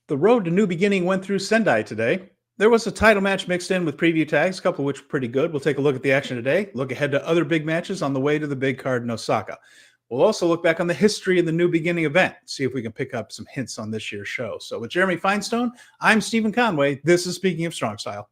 The road to New Beginning went through Sendai today. There was a title match mixed in with preview tags, a couple of which were pretty good. We'll take a look at the action today, look ahead to other big matches on the way to the big card in Osaka. We'll also look back on the history of the New Beginning event, see if we can pick up some hints on this year's show. So with Jeremy Finestone, I'm Steven Conway. This is Speaking of Strong Style.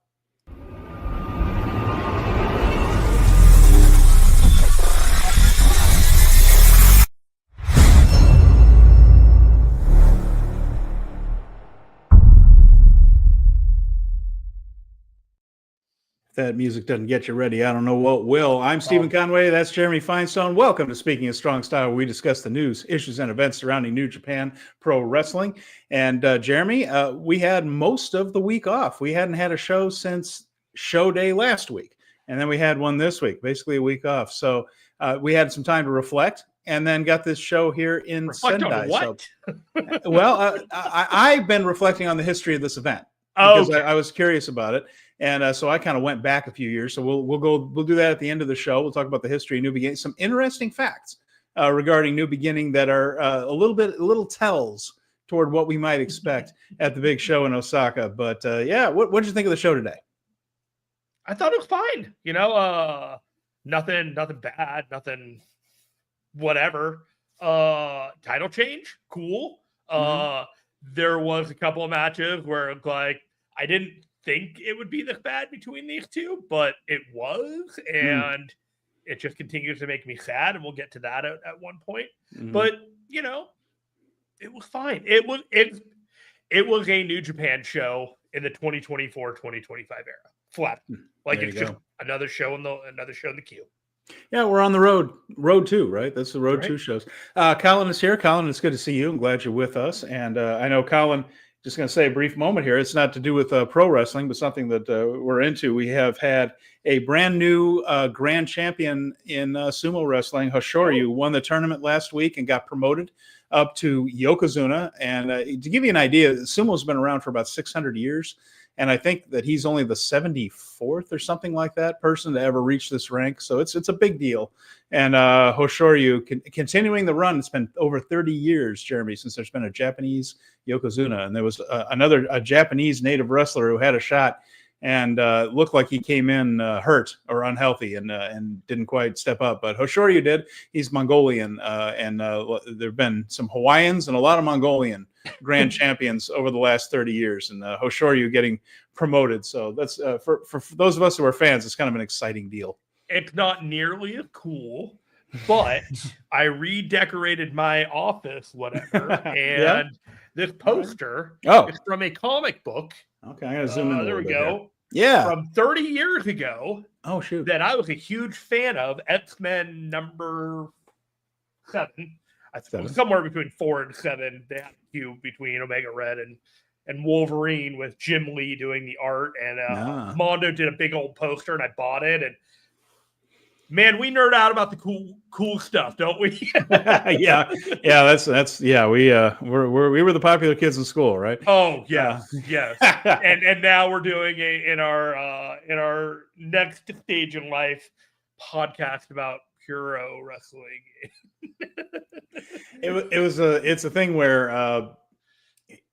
If that music doesn't get you ready, I don't know what will. I'm Steven Conway. That's Jeremy Finestone. Welcome to Speaking of Strong Style, where we discuss the news, issues, and events surrounding New Japan Pro Wrestling. And Jeremy, we had most of the week off. We hadn't had a show since show day last week. And then we had one this week, basically a week off. So we had some time to reflect and then got this show here in Reflect Sendai. on what? So, I've been reflecting on the history of this event because I was curious about it. And so I kind of went back a few years. So we'll do that at the end of the show. We'll talk about the history of New Beginning, some interesting facts regarding New Beginning that are little tells toward what we might expect at the big show in Osaka. But what did you think of the show today? I thought it was fine. You know, nothing bad, nothing whatever. Title change, cool. There was a couple of matches where like I didn't think it would be this bad between these two, but it was, and it just continues to make me sad, and we'll get to that at one point. But you know, it was fine. It was a New Japan show in the 2024-2025 era. Flat. Like it's just another show in the queue. Yeah, we're on the road 2, right? That's the road 2 shows. Colin is here. Colin, it's good to see you. I'm glad you're with us. And I know Colin, just going to say a brief moment here. It's not to do with pro wrestling, but something that we're into. We have had a brand new grand champion in sumo wrestling. Hoshoryu won the tournament last week and got promoted up to Yokozuna. And to give you an idea, sumo's been around for about 600 years. And I think that he's only the 74th or something like that person to ever reach this rank. So it's a big deal. And Hoshoryu continuing the run. It's been over 30 years, Jeremy, since there's been a Japanese Yokozuna. And there was a Japanese native wrestler who had a shot and looked like he came in hurt or unhealthy and didn't quite step up. But Hoshoryu did. He's Mongolian. And there have been some Hawaiians and a lot of Mongolian grand champions over the last 30 years. And Hoshoryu getting promoted. So that's for those of us who are fans, it's kind of an exciting deal. It's not nearly as cool, but I redecorated my office, whatever. And this poster is from a comic book. Okay, I'm going to zoom in. There we go. Here. Yeah. From 30 years ago. Oh, shoot. That I was a huge fan of. X-Men number 7. I think somewhere between 4 and 7. They had a feud between Omega Red and Wolverine with Jim Lee doing the art. And Mondo did a big old poster, and I bought it. And man, we nerd out about the cool stuff, don't we? yeah. We were the popular kids in school, right? Oh yes. and now we're doing in our next stage in life podcast about Puro wrestling. It's a thing where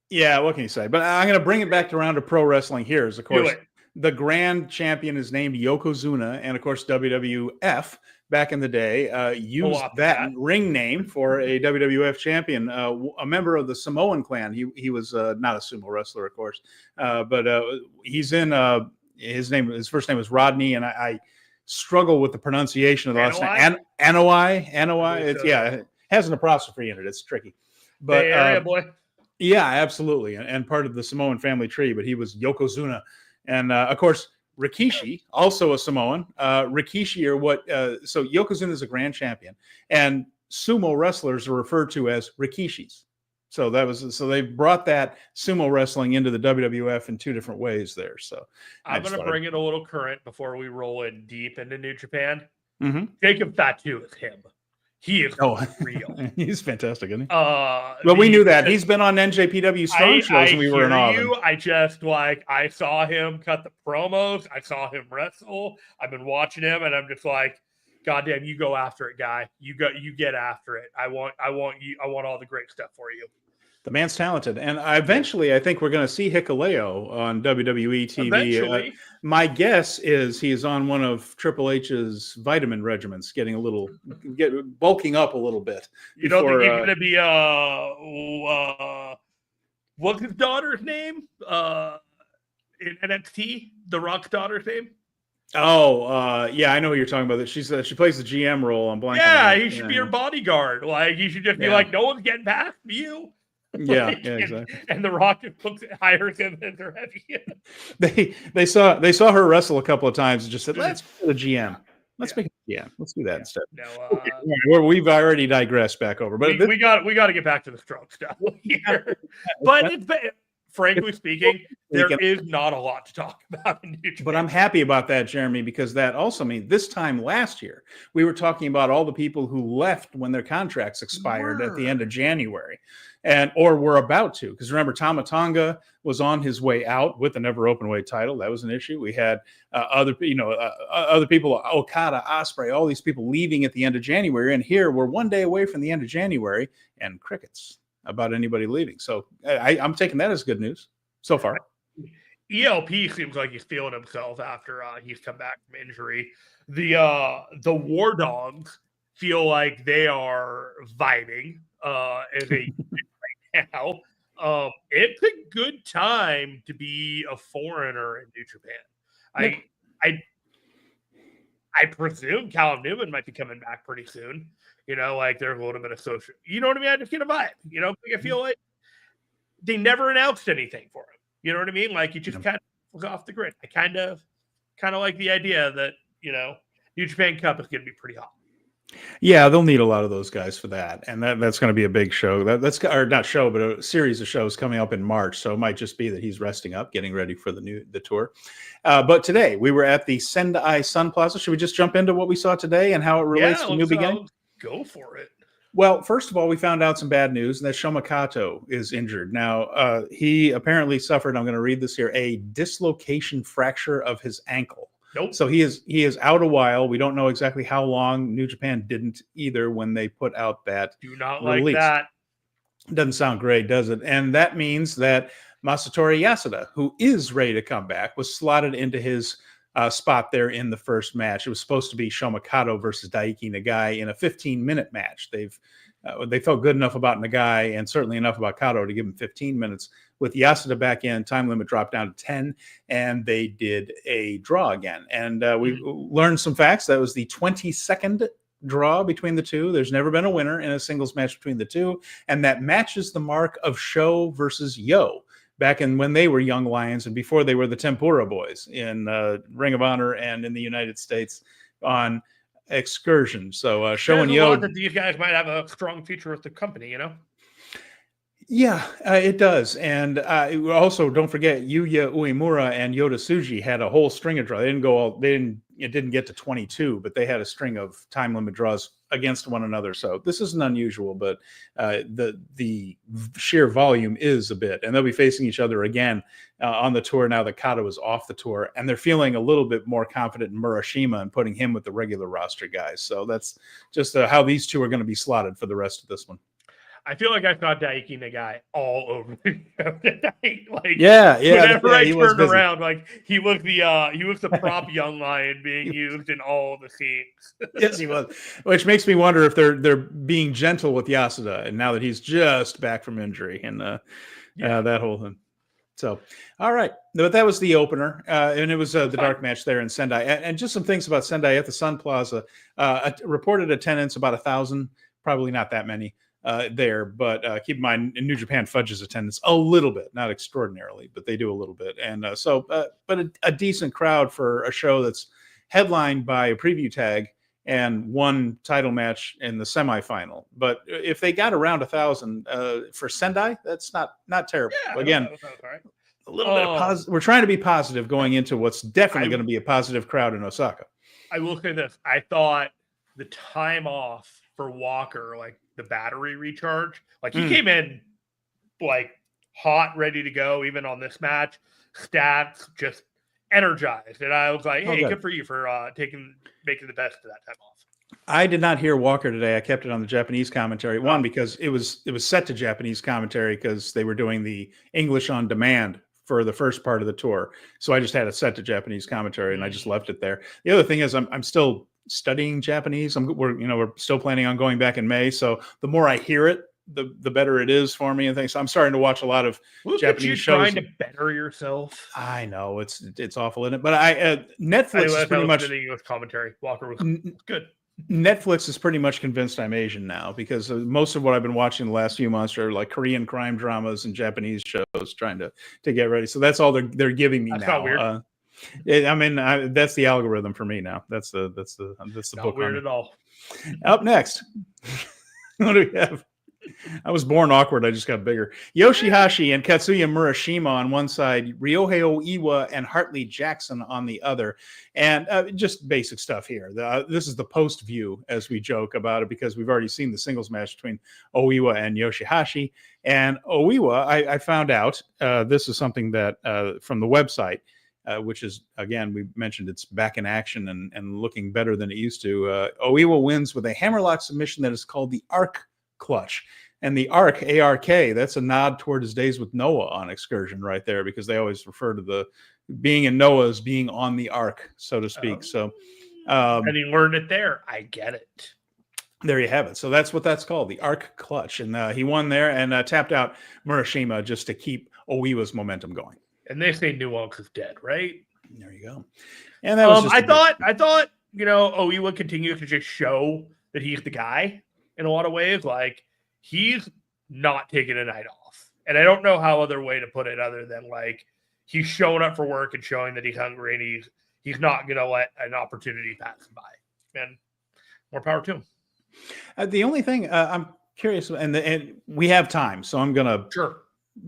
what can you say? But I'm going to bring it back around to pro wrestling here. Is of course the grand champion is named Yokozuna, and of course WWF back in the day used that ring name for a WWF champion, a member of the Samoan clan. He was not a sumo wrestler, of course, but he's in his first name was Rodney, and I struggle with the pronunciation of the last name. Anoa'i. It has an apostrophe in it. It's tricky, but Bay Area boy. Yeah, absolutely, and part of the Samoan family tree. But he was Yokozuna. And, of course, Rikishi, also a Samoan. Rikishi are so Yokozuna is a grand champion. And sumo wrestlers are referred to as Rikishis. So they brought that sumo wrestling into the WWF in 2 different ways there. So I'm going to bring it a little current before we roll in deep into New Japan. Jacob Fatu is him. He is real. He's fantastic, isn't he? Well, we knew that. He's been on NJPW Strong shows when we were in Auburn. I just I saw him cut the promos. I saw him wrestle. I've been watching him, and I'm just like, God damn, you go after it, guy. You get after it. I want all the great stuff for you. The man's talented, and eventually, I think we're going to see Hikuleo on WWE TV. Eventually. My guess is he's on one of Triple H's vitamin regimens, getting bulking up a little bit. You don't think he's going to be what's his daughter's name? In NXT, The Rock's daughter's name. Oh, yeah, I know who you're talking about. She plays the GM role on Blank. Yeah, he should be her bodyguard. Like, he should just be like, no one's getting past you. Yeah, like, exactly. And The Rock just hires him as their heavy. They saw her wrestle a couple of times and just said, let's go to the GM. Let's make it GM. Let's do that instead. No, we've already digressed back over, but we got to get back to the stroke stuff here. But frankly speaking, there is not a lot to talk about in New Japan. But I'm happy about that, Jeremy, because that also means this time last year, we were talking about all the people who left when their contracts expired at the end of January, or were about to. Because remember, Tama Tonga was on his way out with the Never Openweight title. That was an issue. We had other people, Okada, Ospreay, all these people leaving at the end of January. And here we're one day away from the end of January and crickets about anybody leaving. So I'm taking that as good news so far. ELP seems like he's feeling himself after he's come back from injury. The War Dogs feel like they are vibing as a right now. It's a good time to be a foreigner in New Japan. I presume Callum Newman might be coming back pretty soon. You know, like there's a little bit of social. You know what I mean? I just get a vibe. You know, I feel like they never announced anything for him. You know what I mean? Like you just kind of was off the grid. I kind of like the idea that, you know, New Japan Cup is going to be pretty hot. Yeah, they'll need a lot of those guys for that, and that's going to be a big show. That's or not show, but a series of shows coming up in March. So it might just be that he's resting up, getting ready for the tour. But today we were at the Sendai Sun Plaza. Should we just jump into what we saw today and how it relates to New Beginning? Go for it. Well, first of all, we found out some bad news, and that Shoma Kato is injured. Now, he apparently suffered, I'm going to read this here, a dislocation fracture of his ankle. Nope. So he is out a while. We don't know exactly how long. New Japan didn't either when they put out that Do not release. Like that. Doesn't sound great, does it? And that means that Masatori Yasuda, who is ready to come back, was slotted into his spot there in the first match. It was supposed to be Shoma Kato versus Daiki Nagai in a 15-minute match. They felt good enough about Nagai and certainly enough about Kato to give him 15 minutes. With Yasuda back in, time limit dropped down to 10, and they did a draw again. And we learned some facts. That was the 22nd draw between the two. There's never been a winner in a singles match between the two, and that matches the mark of Sho versus Yo back in when they were Young Lions and before they were the Tempura Boys in Ring of Honor and in the United States on Excursion. So Sho and Yo. That these guys might have a strong future with the company, you know? Yeah, it does. And also, don't forget, Yuya Uemura and Yota Tsuji had a whole string of draws. It didn't get to 22, but they had a string of time limit draws against one another. So this isn't unusual, but the sheer volume is a bit. And they'll be facing each other again on the tour now that Kato is off the tour. And they're feeling a little bit more confident in Murashima and putting him with the regular roster guys. So that's just how these two are going to be slotted for the rest of this one. I feel like I saw Daiki Nagai all over the show tonight. Like, whenever I turned around, like he was the prop Young Lion being used in all the scenes. Yes, he was. Which makes me wonder if they're being gentle with Yasuda, and now that he's just back from injury and that whole thing. So, all right, but that was the opener, and it was the dark match there in Sendai, and just some things about Sendai at the Sun Plaza. Reported attendance about 1,000, probably not that many. There, but keep in mind, New Japan fudges attendance a little bit, not extraordinarily, but they do a little bit. And but a decent crowd for a show that's headlined by a preview tag and one title match in the semifinal. But if they got around 1,000 for Sendai, that's not terrible. Yeah, again, right. A little bit of positive. We're trying to be positive going into what's definitely going to be a positive crowd in Osaka. I will say this: I thought the time off for Walker, like the battery recharge, like he came in like hot, ready to go, even on this match, stats just energized. And I was like, hey, good for you for making the best of that time off. I did not hear Walker today. I kept it on the Japanese commentary. One, because it was set to Japanese commentary because they were doing the English on demand for the first part of the tour. So I just had it set to Japanese commentary and I just left it there. The other thing is I'm still studying Japanese. We're still planning on going back in May. So the more I hear it, the better it is for me and things. So I'm starting to watch a lot of Japanese shows. Trying to better yourself. I know it's awful in it, but Netflix is pretty much the English commentary. Walker was good. Netflix is pretty much convinced I'm Asian now because most of what I've been watching the last few months are like Korean crime dramas and Japanese shows trying to get ready. So that's all they're giving me that's now. Not weird. That's the algorithm for me now. That's the not book. Weird at all. Up next, what do we have? I was born awkward. I just got bigger. Yoshihashi and Katsuya Murashima on one side, Ryohei Oiwa and Hartley Jackson on the other. And just basic stuff here. This is the post view, as we joke about it, because we've already seen the singles match between Oiwa and Yoshihashi. And Oiwa, I found out, this is something that from the website, which is, again, we mentioned it's back in action and looking better than it used to. Oiwa wins with a hammerlock submission that is called the Arc Clutch. And the Arc, A-R-K, that's a nod toward his days with Noah on Excursion right there, because they always refer to the being in Noah as being on the Arc, so to speak. So, and he learned it there. I get it. There you have it. So that's what that's called, the Arc Clutch. And he won there and tapped out Murashima just to keep Oiwa's momentum going. And they say Nuance is dead, right? There you go. And that was I thought, Oiwa continues to just show that he's the guy in a lot of ways. Like, he's not taking a night off. And I don't know how other way to put it other than, like, he's showing up for work and showing that he's hungry and he's not going to let an opportunity pass him by. And more power to him. The only thing I'm curious, and we have time, so I'm going to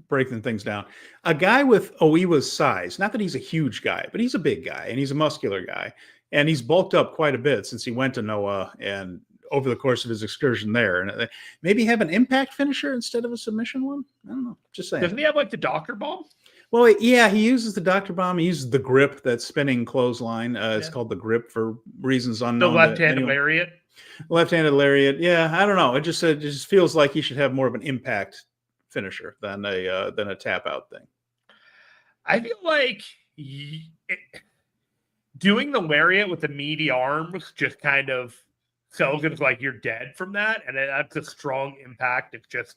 break things down. A guy with Oiwa's size, not that he's a huge guy, but he's a big guy and he's a muscular guy. And he's bulked up quite a bit since he went to Noah and over the course of his excursion there. And maybe have an impact finisher instead of a submission one? I don't know. Just saying. Doesn't he have like the Doctor Bomb? Well, yeah, he uses the Doctor Bomb. He uses the grip, that spinning clothesline. It's called the grip for reasons unknown. The left-handed lariat? Left-handed lariat. Yeah, I don't know. It just feels like he should have more of an impact finisher than a tap out thing. I feel like doing the lariat with the meaty arms just kind of sells it like you're dead from that, and that's a strong impact. It's just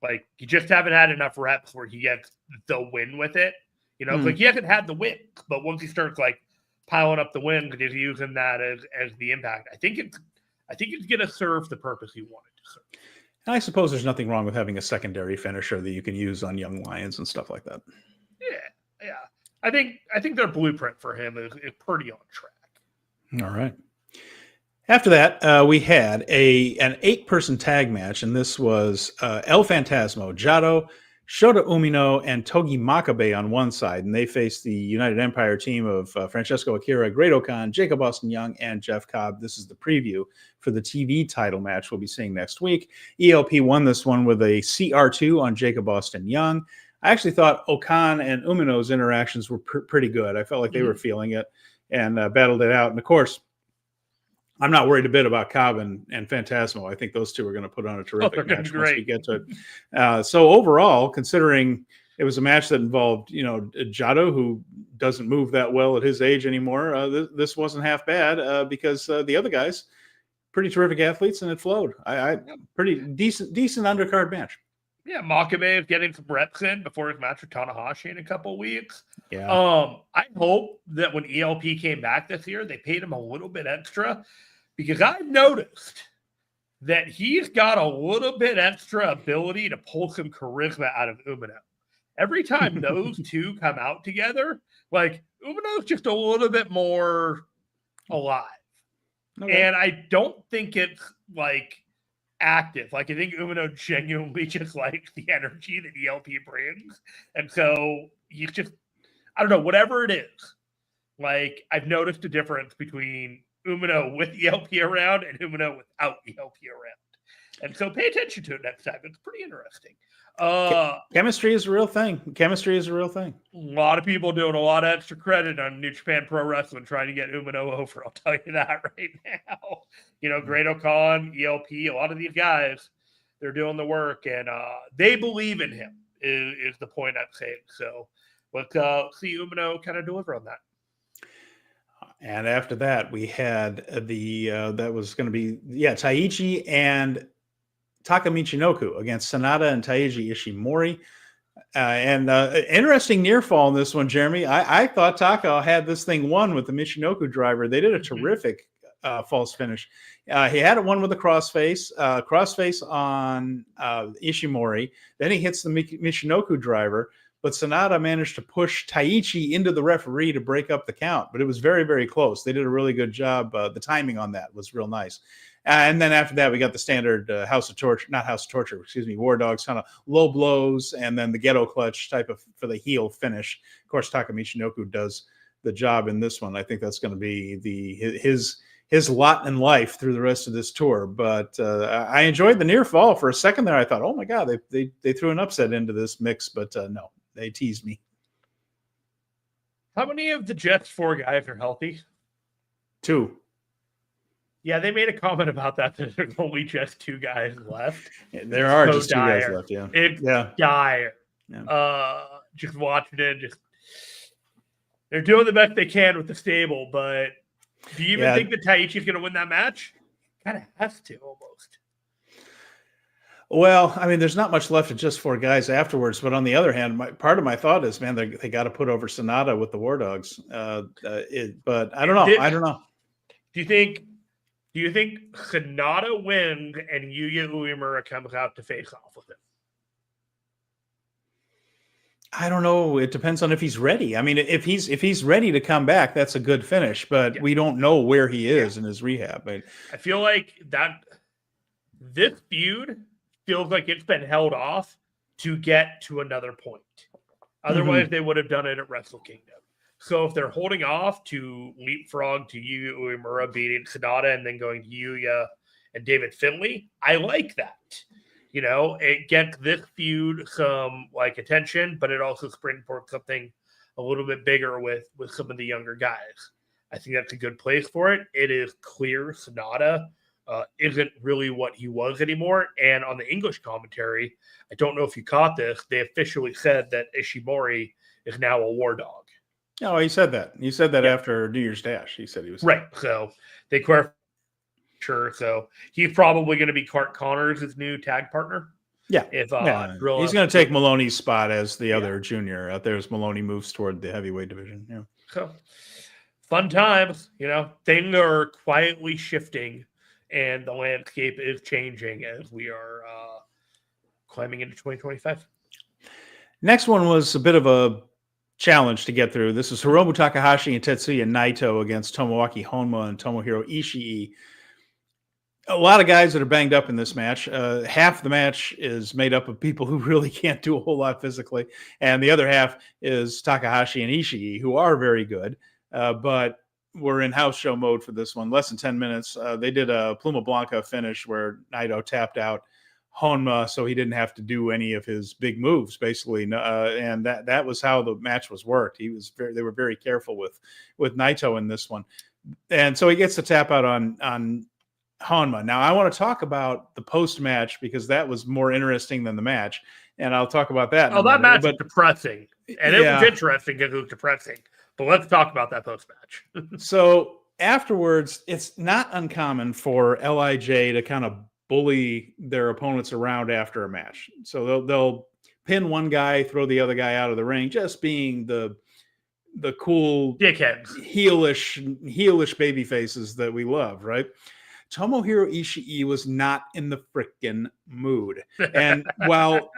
like you just haven't had enough reps where he gets the win with it. It's like he hasn't had the win, but once he starts like piling up the wins, he's using that as the impact. I think it's gonna serve the purpose he wanted to serve. And I suppose there's nothing wrong with having a secondary finisher that you can use on young lions and stuff like that. Yeah. I think their blueprint for him is pretty on track. All right. After that, we had an 8-person tag match, and this was El Phantasmo, Jado, Shota Umino, and Togi Makabe on one side, and they faced the United Empire team of Francesco Akira, Great Okan, Jacob Austin Young, and Jeff Cobb. This is the preview for the TV title match we'll be seeing next week. ELP won this one with a CR2 on Jacob Austin Young. I actually thought Okan and Umino's interactions were pretty good. I felt like they were feeling it and battled it out. And, of course, I'm not worried a bit about Cobb and Phantasmo. I think those two are going to put on a terrific match once we get to it. So overall, considering it was a match that involved, Jado, who doesn't move that well at his age anymore, this wasn't half bad because the other guys, pretty terrific athletes, and it flowed. Pretty decent undercard match. Yeah, Makabe is getting some reps in before his match with Tanahashi in a couple of weeks. Yeah. I hope that when ELP came back this year, they paid him a little bit extra, because I've noticed that he's got a little bit extra ability to pull some charisma out of Umino. Every time those two come out together, like, Umino's just a little bit more alive. Okay. And I don't think it's like active. Like, I think Umino genuinely just likes the energy that ELP brings. And so he's just, I don't know, whatever it is. Like, I've noticed a difference between Umino with ELP around and Umino without ELP around. And so pay attention to it next time. It's pretty interesting. Chemistry is a real thing. Chemistry is a real thing. A lot of people doing a lot of extra credit on New Japan Pro Wrestling trying to get Umino over. I'll tell you that right now. Great O'Con, ELP, a lot of these guys, they're doing the work, and they believe in him is the point I'm saying. So let's see Umino kind of deliver on that. And after that, we had that was going to be, Taichi and Taka Michinoku against Sanada and Taiji Ishimori. Interesting near fall in this one, Jeremy. I thought Taka had this thing won with the Michinoku driver. They did a terrific false finish. He had it won with a crossface on Ishimori. Then he hits the Michinoku driver. But Sanada managed to push Taichi into the referee to break up the count. But it was very, very close. They did a really good job. The timing on that was real nice. And then after that, we got the standard War Dogs, kind of low blows, and then the ghetto clutch type of for the heel finish. Of course, Taka Michinoku does the job in this one. I think that's going to be his lot in life through the rest of this tour. But I enjoyed the near fall. For a second there, I thought, oh my God, they threw an upset into this mix, but no. They teased me. How many of the Jets 4 guys are healthy? 2. Yeah, they made a comment about that. There's only just 2 guys left. There are just 2 guys left. Yeah, it's dire. Yeah. Just watching it, they're doing the best they can with the stable. But do you even think that Taichi's going to win that match? Kind of has to almost. Well, I mean, there's not much left of just 4 guys afterwards. But on the other hand, part of my thought is, man, they got to put over Sanada with the War Dogs. But I don't know. Do you think Sanada wins and Yuya Uemura comes out to face off with him? I don't know. It depends on if he's ready. I mean, if he's ready to come back, that's a good finish. But we don't know where he is in his rehab. I feel like this feud feels like it's been held off to get to another point. Otherwise, they would have done it at Wrestle Kingdom. So if they're holding off to leapfrog to Yuya Uemura beating Sanada and then going to Yuya and David Finlay, I like that. It gets this feud some attention, but it also springboards something a little bit bigger with some of the younger guys. I think that's a good place for it. It is clear Sanada isn't really what he was anymore. And on the English commentary, I don't know if you caught this, they officially said that Ishimori is now a War Dog. Oh, he said that. He said that after New Year's Dash. He said he was right. So they clarified. Sure. So he's probably going to be Clark Connors' new tag partner. Yeah. He's going to take Maloney's spot as the other junior out there as Maloney moves toward the heavyweight division. Yeah. So fun times. Things are quietly shifting. And the landscape is changing as we are climbing into 2025. Next one was a bit of a challenge to get through. This is Hiromu Takahashi and Tetsuya Naito against Tomoaki Honma and Tomohiro Ishii. A lot of guys that are banged up in this match. Half the match is made up of people who really can't do a whole lot physically. And the other half is Takahashi and Ishii, who are very good. But we're in house show mode for this one. Less than 10 minutes. They did a Pluma Blanca finish where Naito tapped out Honma, so he didn't have to do any of his big moves, basically. And that was how the match was worked. They were very careful with Naito in this one. And so he gets the tap out on Honma. Now, I want to talk about the post-match because that was more interesting than the match. And I'll talk about that. Oh, that match was depressing. And it was interesting because it was depressing. But let's talk about that post-match. So afterwards, it's not uncommon for LIJ to kind of bully their opponents around after a match. So they'll pin one guy, throw the other guy out of the ring, just being the cool dickheads, heelish baby faces that we love, right? Tomohiro Ishii was not in the frickin' mood. And while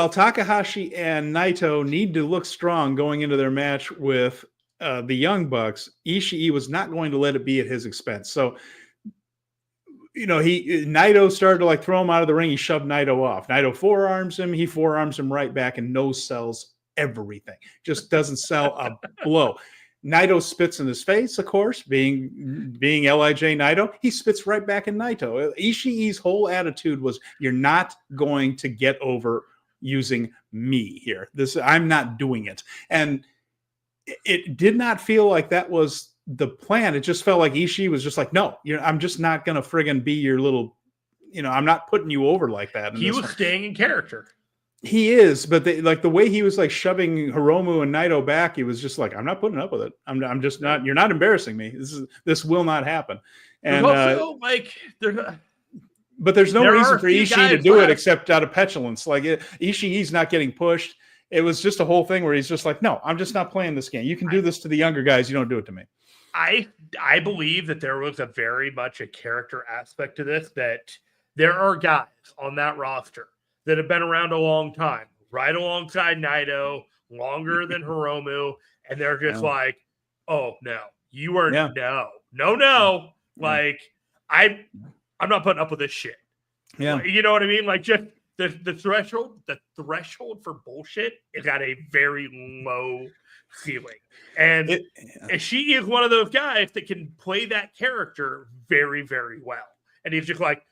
Takahashi and Naito need to look strong going into their match with the Young Bucks, Ishii was not going to let it be at his expense. So, Naito started to throw him out of the ring. He shoved Naito off. Naito forearms him. He forearms him right back and no sells everything. Just doesn't sell a blow. Naito spits in his face, of course, being LIJ Naito. He spits right back in Naito. Ishii's whole attitude was, you're not going to get over using me here. I'm not doing it. And it did not feel like that was the plan. It just felt like Ishii was just like, no, I'm just not going to friggin' be your little, I'm not putting you over like that. He was staying in character. He is, but the way he was like shoving Hiromu and Naito back, he was just like, I'm not putting up with it. I'm just not. You're not embarrassing me. This will not happen. And also, but there's no reason for Ishii to do it except out of petulance. Like Ishii's not getting pushed. It was just a whole thing where he's just like, no, I'm just not playing this game. You can do this to the younger guys. You don't do it to me. I believe that there was a very much a character aspect to this, that there are guys on that roster that have been around a long time, right alongside Naito, longer than Hiromu, and they're just like, oh, no, you are no. Like, I'm not putting up with this shit. Yeah. Like, you know what I mean? Like, just the threshold for bullshit is at a very low ceiling. And she is one of those guys that can play that character very, very well. And he's just like,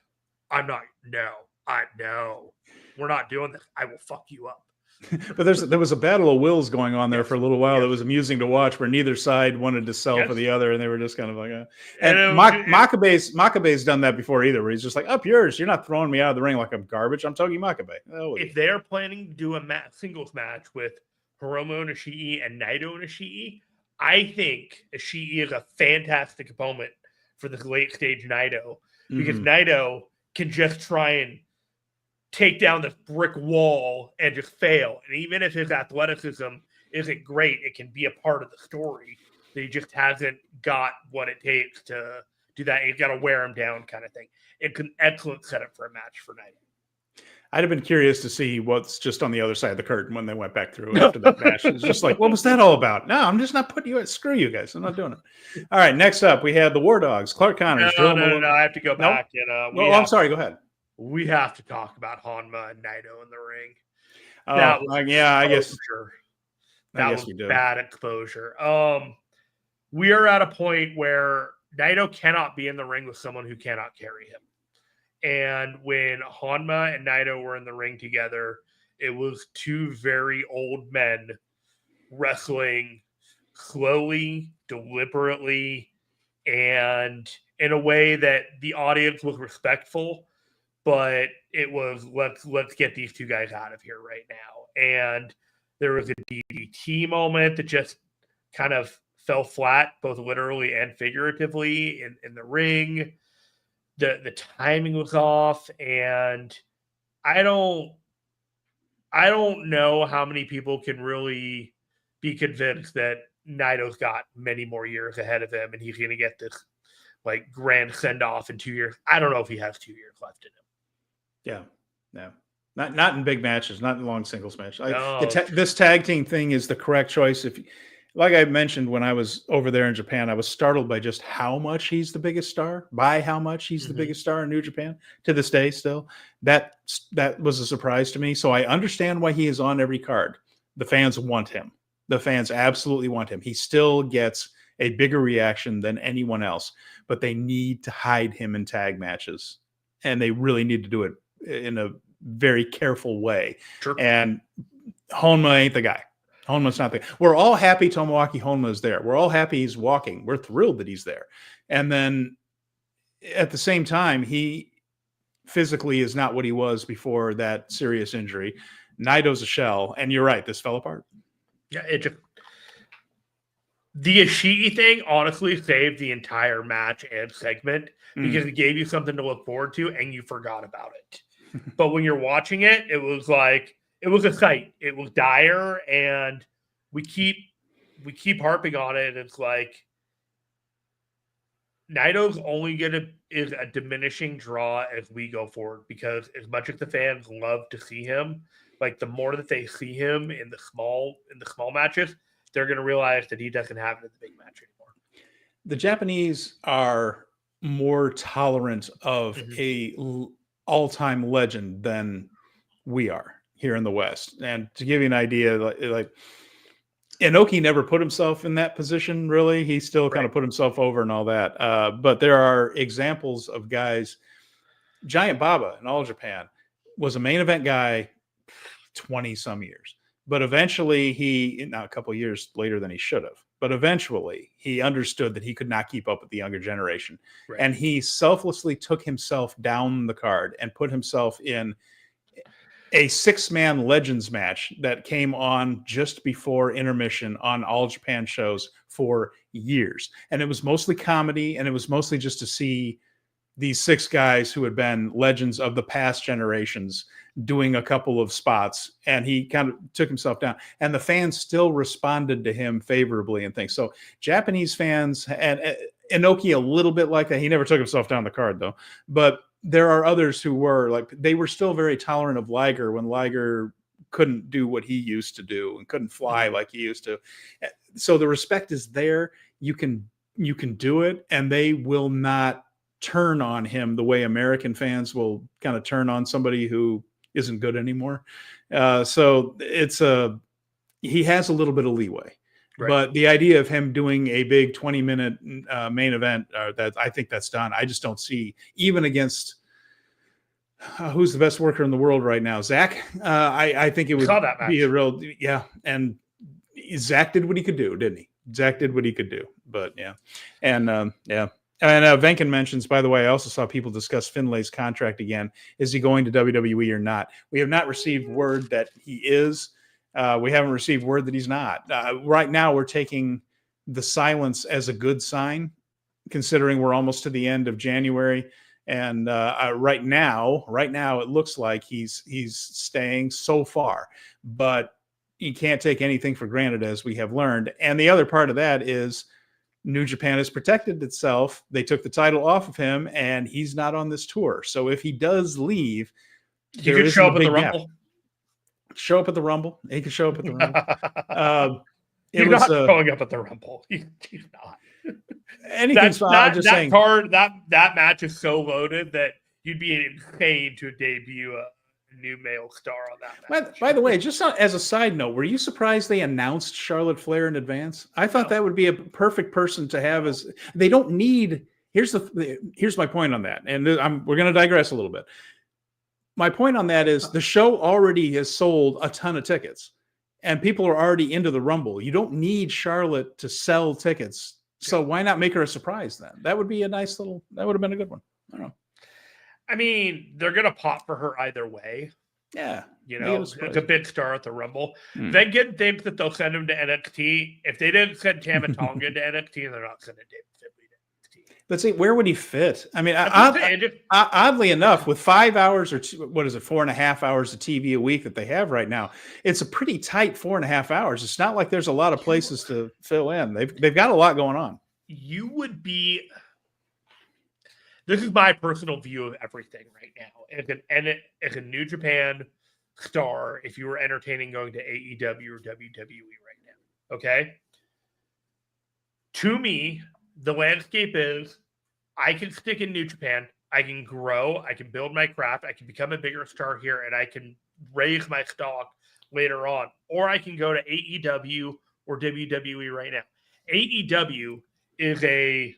we're not doing this. I will fuck you up. But there was a battle of wills going on there for a little while. That was amusing to watch, where neither side wanted to sell for the other, and they were just kind of like, and Makabe's done that before either, where he's just like, up yours. You're not throwing me out of the ring like I'm garbage. I'm Togi Makabe. If they're planning to do a singles match with Hiromu and Ishii and Naito and Ishii, I think Ishii is a fantastic opponent for this late stage Naito, because Naito can just try and take down this brick wall and just fail. And even if his athleticism isn't great, it can be a part of the story that he just hasn't got what it takes to do that. He's got to wear him down kind of thing. It's an excellent setup for a match for Naito. I'd have been curious to see what's just on the other side of the curtain when they went back through after that match. It's just like, what was that all about? No, I'm just not putting you at. Screw you guys. I'm not doing it. All right, next up, we had the War Dogs, Clark Connors. No, I have to go back. Nope. I'm sorry. Go ahead. We have to talk about Honma and Naito in the ring. I guess. That was bad exposure. We are at a point where Naito cannot be in the ring with someone who cannot carry him. And when Honma and Naito were in the ring together, it was two very old men wrestling slowly, deliberately, and in a way that the audience was respectful. But it was, let's get these two guys out of here right now. And there was a DDT moment that just kind of fell flat, both literally and figuratively in the ring. The timing was off, and I don't know how many people can really be convinced that Naito's got many more years ahead of him, and he's going to get this like grand send off in 2 years. I don't know if he has 2 years left in him. Yeah. Not in big matches, not in long singles match. This tag team thing is the correct choice. Like I mentioned, when I was over there in Japan, I was startled by just how much he's the biggest star, the biggest star in New Japan to this day still. That was a surprise to me. So I understand why he is on every card. The fans want him. The fans absolutely want him. He still gets a bigger reaction than anyone else, but they need to hide him in tag matches, and they really need to do it in a very careful way. Sure. And Honma ain't the guy. Honma's not there. We're all happy Tomoaki Honma is there. We're all happy he's walking. We're thrilled that he's there. And then at the same time, he physically is not what he was before that serious injury. Naito's a shell. And you're right, this fell apart. Yeah, the Ishii thing honestly saved the entire match and segment because it gave you something to look forward to and you forgot about it. But when you're watching it, it was like, it was a sight. It was dire, and we keep harping on it. It's like Naito's only is a diminishing draw as we go forward, because as much as the fans love to see him, like the more that they see him in the small matches, they're going to realize that he doesn't have it in the big match anymore. The Japanese are more tolerant of a all-time legend than we are here in the West. And to give you an idea, like Inoki never put himself in that position, really. He still kind of put himself over and all that. But there are examples of guys. Giant Baba in All Japan was a main event guy 20 some years. But eventually not a couple of years later than he should have, but eventually he understood that he could not keep up with the younger generation. Right. And he selflessly took himself down the card and put himself in a 6-man Legends match that came on just before intermission on All Japan shows for years. And it was mostly comedy, and it was mostly just to see these 6 guys who had been legends of the past generations doing a couple of spots, and he kind of took himself down. And the fans still responded to him favorably and things. So Japanese fans, and Inoki a little bit like that. He never took himself down the card, though. But there are others who were like, they were still very tolerant of Liger when Liger couldn't do what he used to do and couldn't fly like he used to. So the respect is there. You can do it, and they will not turn on him the way American fans will kind of turn on somebody who isn't good anymore. So he has a little bit of leeway. Right. But the idea of him doing a big 20-minute main event, that I think that's done. I just don't see, even against who's the best worker in the world right now, Zack. I think it would be a real, and Zack did what he could do, didn't he? Zack did what he could do, but and Venkin mentions, by the way, I also saw people discuss Finlay's contract again. Is he going to WWE or not? We have not received word that he is. We haven't received word that he's not. Right now, we're taking the silence as a good sign, considering we're almost to the end of January. And right now, it looks like he's staying so far. But you can't take anything for granted, as we have learned. And the other part of that is New Japan has protected itself. They took the title off of him, and he's not on this tour. So if he does leave, he could show up at the Rumble. Show up at the Rumble. He could show up at the Rumble. He's not showing up at the Rumble. He's not. Anything's fine. I'm just saying. That match is so loaded that you'd be insane to debut a new male star on that match. By the way, just as a side note, were you surprised they announced Charlotte Flair in advance? I thought that would be a perfect person to have. As they don't need. Here's my point on that, and we're going to digress a little bit. My point on that is the show already has sold a ton of tickets, and people are already into the Rumble. You don't need Charlotte to sell tickets. So why not make her a surprise then? That would be a nice that would have been a good one. I don't know. I mean, they're going to pop for her either way. Yeah. It's a big star at the Rumble. Venkin thinks that they'll send him to NXT. If they didn't send Tama Tonga to NXT, they're not sending David Finlay to NXT. But see, where would he fit? I mean, oddly enough, with 5 hours or 4.5 hours of TV a week that they have right now, it's a pretty tight 4.5 hours. It's not like there's a lot of places to fill in. They've got a lot going on. You would be. This is my personal view of everything right now. As a New Japan star, if you were entertaining going to AEW or WWE right now, okay? To me, the landscape is I can stick in New Japan, I can grow, I can build my craft, I can become a bigger star here, and I can raise my stock later on. Or I can go to AEW or WWE right now. AEW is a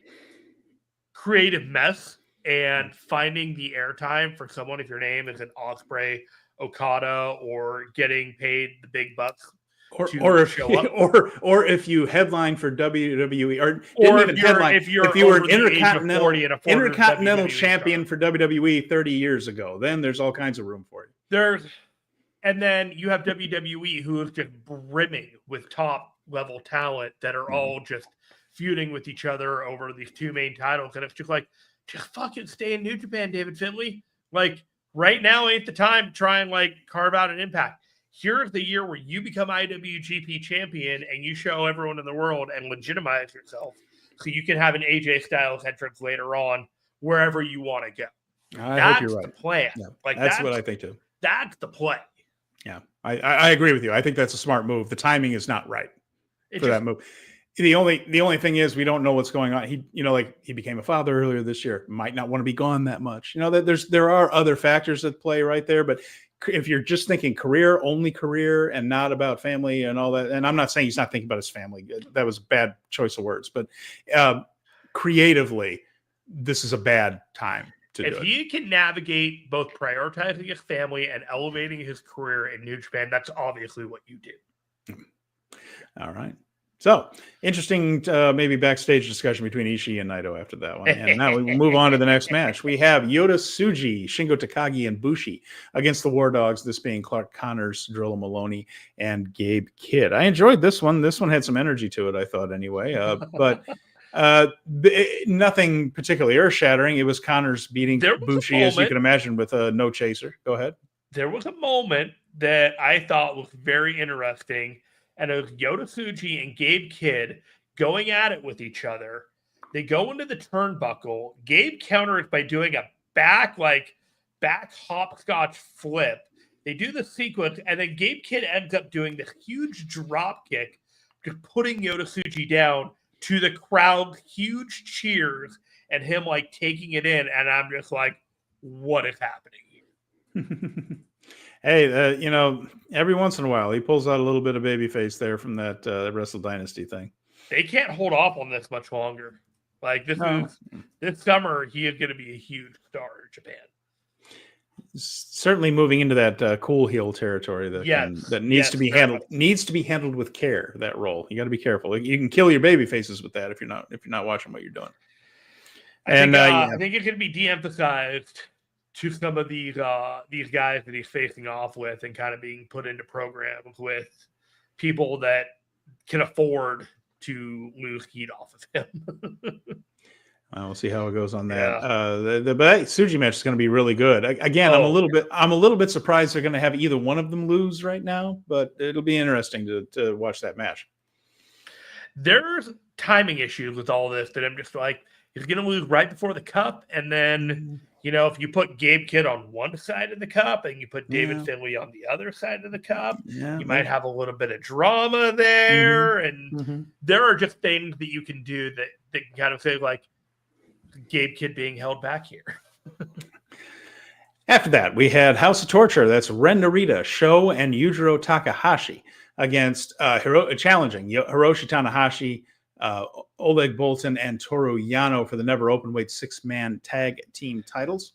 creative mess, and finding the airtime for someone, if your name is an Ospreay, Okada, or getting paid the big bucks or if you headline for WWE, or if you were an intercontinental champion for WWE 30 years ago, then there's all kinds of room for you. And then you have WWE, who is just brimming with top level talent that are all just feuding with each other over these two main titles, and it's just like, just fucking stay in New Japan, David Finlay. Like, right now ain't the time to try and carve out an impact. Here's the year where you become IWGP champion and you show everyone in the world and legitimize yourself, so you can have an AJ Styles entrance later on wherever you want to go. That's hope you're right. The plan. Yeah, that's what I think too. That's the play. Yeah, I agree with you. I think that's a smart move. The timing is not right for that move. The only thing is we don't know what's going on. He became a father earlier this year. Might not want to be gone that much. There are other factors at play right there. But if you're just thinking only career, and not about family and all that, and I'm not saying he's not thinking about his family. That was a bad choice of words. But creatively, this is a bad time to do it. If he can navigate both prioritizing his family and elevating his career in New Japan, that's obviously what you do. All right. So, interesting maybe backstage discussion between Ishii and Naito after that one. And now we will move on to the next match. We have Yota Tsuji, Shingo Takagi, and Bushi against the War Dogs, this being Clark Connors, Drilla Maloney, and Gabe Kidd. I enjoyed this one. This one had some energy to it, I thought, anyway. But nothing particularly earth-shattering. It was Connors beating Bushi, as you can imagine, with a no chaser. Go ahead. There was a moment that I thought was very interesting. And it was Yota Tsuji and Gabe Kidd going at it with each other. They go into the turnbuckle. Gabe counters by doing a back hopscotch flip. They do the sequence, and then Gabe Kidd ends up doing this huge drop kick, just putting Yota Tsuji down to the crowd's huge cheers and him taking it in. And I'm just like, what is happening here? Hey, every once in a while, he pulls out a little bit of babyface there from that Wrestle Dynasty thing. They can't hold off on this much longer. This summer, he is going to be a huge star in Japan. Certainly moving into that cool heel territory that needs to be handled. Needs to be handled with care. That role, you got to be careful. You can kill your baby faces with that if you're not watching what you're doing. I think it's going to be de-emphasized to some of these guys that he's facing off with, and kind of being put into programs with people that can afford to lose heat off of him. We'll see how it goes on that. Yeah. The Tsuji match is going to be really good. Again, I'm a little bit surprised they're going to have either one of them lose right now, but it'll be interesting to watch that match. There's timing issues with all this that I'm just like, he's going to lose right before the cup, and then if you put Gabe Kidd on one side of the cup and you put David Finlay on the other side of the cup, you might have a little bit of drama there. And there are just things that you can do that can kind of say, Gabe Kidd being held back here. After that, we had House of Torture. That's Ren Narita, Sho, and Yujiro Takahashi against challenging Hiroshi Tanahashi, Oleg Boltin, and Toru Yano for the Never Openweight Six-Man Tag Team titles.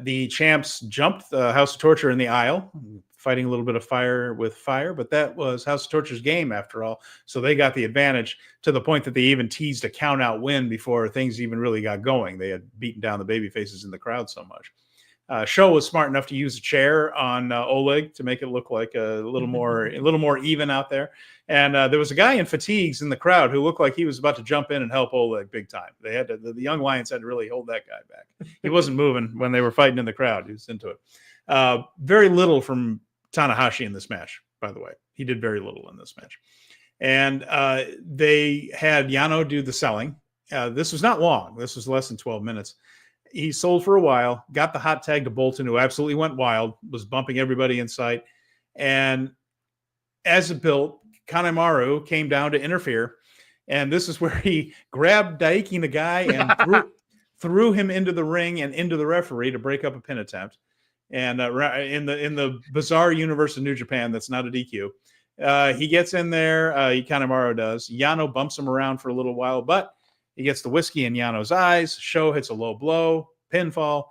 The champs jumped the House of Torture in the aisle, fighting a little bit of fire with fire, but that was House of Torture's game after all, so they got the advantage to the point that they even teased a count-out win before things even really got going. They had beaten down the baby faces in the crowd so much. Sho was smart enough to use a chair on Oleg to make it look like a little more even out there. And there was a guy in fatigues in the crowd who looked like he was about to jump in and help Oleg big time. They had to, the Young Lions had to really hold that guy back. He wasn't moving when they were fighting in the crowd. He was into it. Very little from Tanahashi in this match, by the way. He did very little in this match. And they had Yano do the selling. This was not long. This was less than 12 minutes. He sold for a while, got the hot tag to Bolton, who absolutely went wild, was bumping everybody in sight. And as it built, Kanemaru came down to interfere. And this is where he grabbed Daiki Nagai and threw him into the ring and into the referee to break up a pin attempt. And in the bizarre universe of New Japan, that's not a DQ. He gets in there, Kanemaru does. Yano bumps him around for a little while, but he gets the whiskey in Yano's eyes. Sho hits a low blow, pinfall,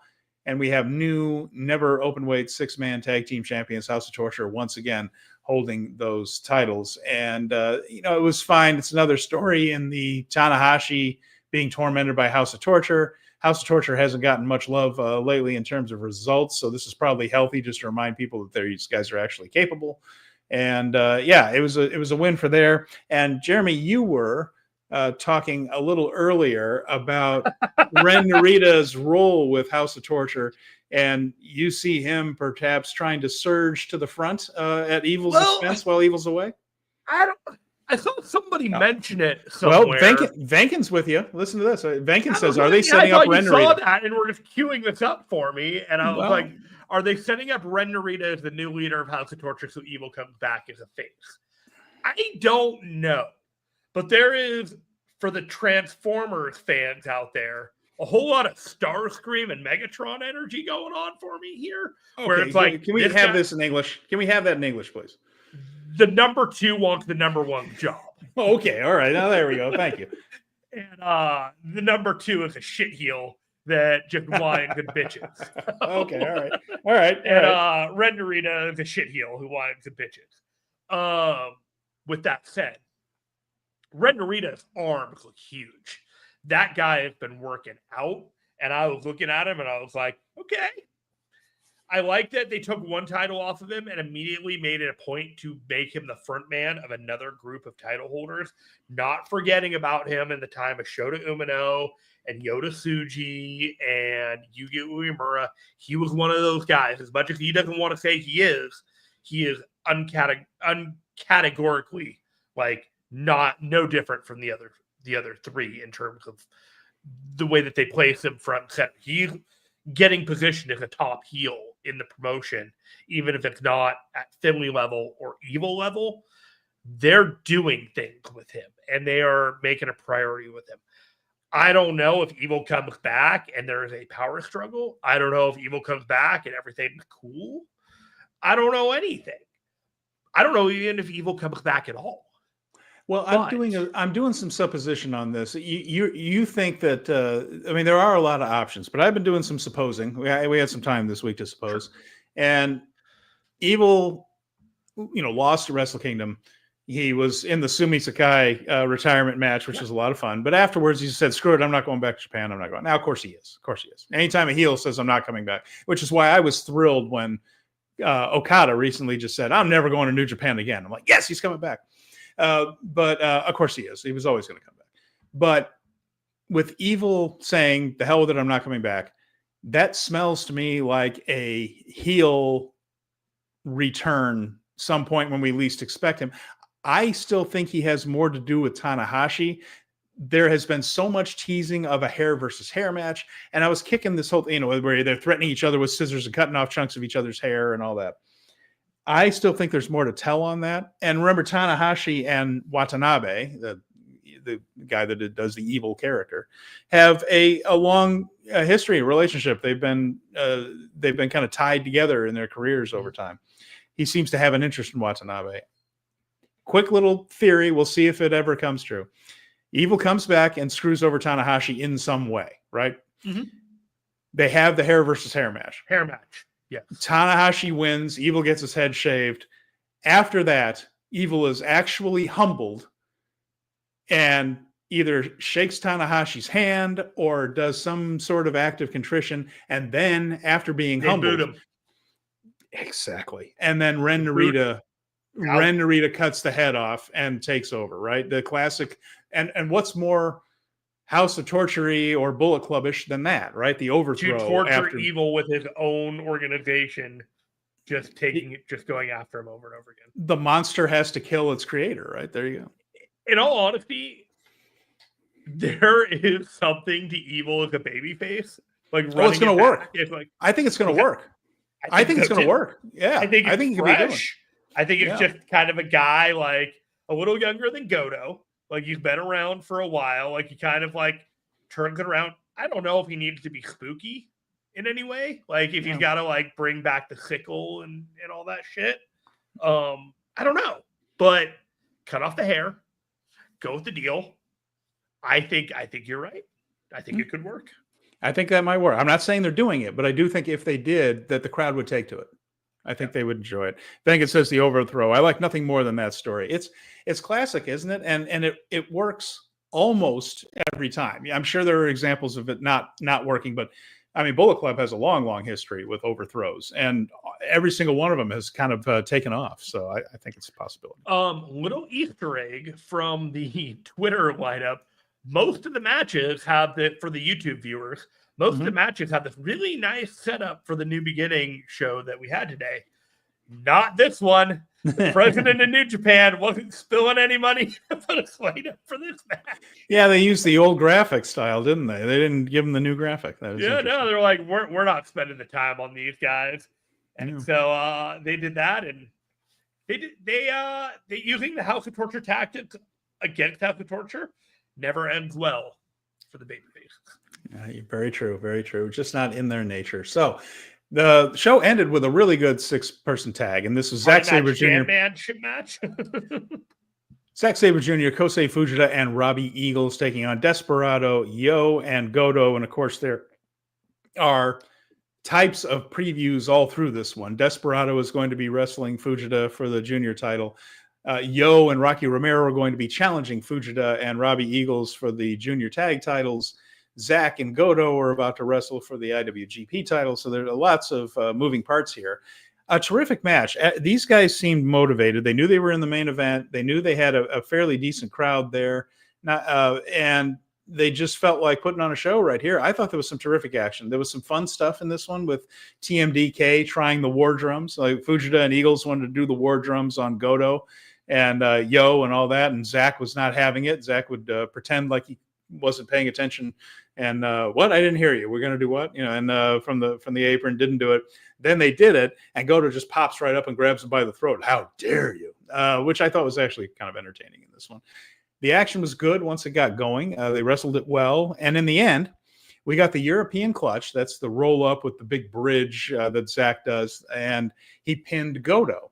and we have new Never Openweight Six-Man Tag Team Champions, House of Torture, once again holding those titles. And, it was fine. It's another story in the Tanahashi being tormented by House of Torture. House of Torture hasn't gotten much love lately in terms of results, so this is probably healthy just to remind people that these guys are actually capable. And, it was a win for there. And, Jeremy, you were talking a little earlier about Ren Narita's role with House of Torture, and you see him perhaps trying to surge to the front at Evil's expense while Evil's away? I saw somebody mention it somewhere. Well, Vankin's with you. Listen to this. Vankin says, are they setting up Ren Narita? I saw that, and we're just queuing this up for me, and I was like, are they setting up Ren Narita as the new leader of House of Torture so Evil comes back as a face? I don't know. But there is, for the Transformers fans out there, a whole lot of Starscream and Megatron energy going on for me here. Okay, where it's like, can we have this in English? Can we have that in English, please? The number 2 wants the number 1 job. Okay, all right. Now there we go. Thank you. And the number 2 is a shitheel that just whines and bitches. Okay, all right. And Ren Narita is a shitheel who whines and bitches. With that said, Ren Narita's arms look huge. That guy has been working out, and I was looking at him and I was like, okay. I like that they took one title off of him and immediately made it a point to make him the front man of another group of title holders, not forgetting about him in the time of Shota Umino and Yota Tsuji and Yugi Uemura. He was one of those guys. As much as he doesn't want to say he is uncategorically like no different from the other 3 in terms of the way that they place him front and center. He's getting positioned as a top heel in the promotion, even if it's not at Finley level or Evil level. They're doing things with him, and they are making a priority with him. I don't know if Evil comes back and there is a power struggle. I don't know if Evil comes back and everything's cool. I don't know anything. I don't know even if Evil comes back at all. Well, I'm doing some supposition on this. You think that I mean, there are a lot of options, but I've been doing some supposing. We had some time this week to suppose, and Evil, lost to Wrestle Kingdom. He was in the Sumi Sakai retirement match, which was a lot of fun. But afterwards, he said, "Screw it, I'm not going back to Japan. I'm not going." Now, of course he is. Anytime a heel says, "I'm not coming back," which is why I was thrilled when Okada recently just said, "I'm never going to New Japan again." I'm like, "Yes, he's coming back." But of course he is. He was always going to come back. But with Evil saying, "The hell with it, I'm not coming back," that smells to me like a heel return some point when we least expect him. I still think he has more to do with Tanahashi. There has been so much teasing of a hair versus hair match. And I was kicking this whole, where they're threatening each other with scissors and cutting off chunks of each other's hair and all that. I still think there's more to tell on that. And remember, Tanahashi and Watanabe, the guy that does the Evil character, have a long history, relationship. They've been kind of tied together in their careers over time. He seems to have an interest in Watanabe. Quick little theory. We'll see if it ever comes true. Evil comes back and screws over Tanahashi in some way, right? Mm-hmm. They have the hair versus hair match. Yes. Tanahashi wins. Evil gets his head shaved. After that, Evil is actually humbled and either shakes Tanahashi's hand or does some sort of act of contrition. And then after being humbled, boot him. Exactly. And then Ren Narita cuts the head off and takes over, right? The classic. And what's more House of Torture or Bullet Clubbish than that, right? The overthrow. To torture Evil with his own organization, just going after him over and over again. The monster has to kill its creator, right? There you go. In all honesty, there is something to Evil as a babyface. Like, it's going to work. I think it's going to work. I think it's going to work. Yeah. I think it's fresh. I think it's just kind of a guy like a little younger than Goto. Like, he's been around for a while. Like, he kind of like turns it around. I don't know if he needs to be spooky in any way. Like, if he's got to like bring back the sickle and all that shit. I don't know. But cut off the hair. Go with the deal. I think you're right. I think it could work. I think that might work. I'm not saying they're doing it, but I do think if they did, that the crowd would take to it. I think they would enjoy it. Bankett says the overthrow. I like nothing more than that story. It's classic, isn't it? And it works almost every time. I'm sure there are examples of it not working, but I mean, Bullet Club has a long history with overthrows, and every single one of them has kind of taken off. So I think it's a possibility. Little Easter egg from the Twitter lineup. Most of the matches have for the YouTube viewers, most of the matches have this really nice setup for the New Beginning show that we had today. Not this one. The president of New Japan wasn't spilling any money to put a slate up for this match. Yeah, they used the old graphic style, didn't they? They didn't give them the new graphic. They're like, we're not spending the time on these guys. And so they did that, and they using the House of Torture tactics against House of Torture never ends well for the babyface. Very true. Very true. Just not in their nature. So the show ended with a really good 6-person tag, and this was Zack Sabre Jr. match. Zack Sabre Jr., Kosei Fujita, and Robbie Eagles taking on Desperado, Yo, and Goto. And of course, there are types of previews all through this one. Desperado is going to be wrestling Fujita for the junior title. Yo and Rocky Romero are going to be challenging Fujita and Robbie Eagles for the junior tag titles. Zack and Goto are about to wrestle for the IWGP title. So there are lots of moving parts here. A terrific match. These guys seemed motivated. They knew they were in the main event. They knew they had a fairly decent crowd there. And they just felt like putting on a show right here. I thought there was some terrific action. There was some fun stuff in this one with TMDK trying the war drums. Like Fujita and Eagles wanted to do the war drums on Goto and Yo and all that. And Zack was not having it. Zack would pretend like he wasn't paying attention. And what? I didn't hear you. We're going to do what? And from the apron, didn't do it. Then they did it, and Goto just pops right up and grabs him by the throat. How dare you? Which I thought was actually kind of entertaining in this one. The action was good once it got going. They wrestled it well. And in the end, we got the European clutch. That's the roll up with the big bridge that Zack does. And he pinned Goto.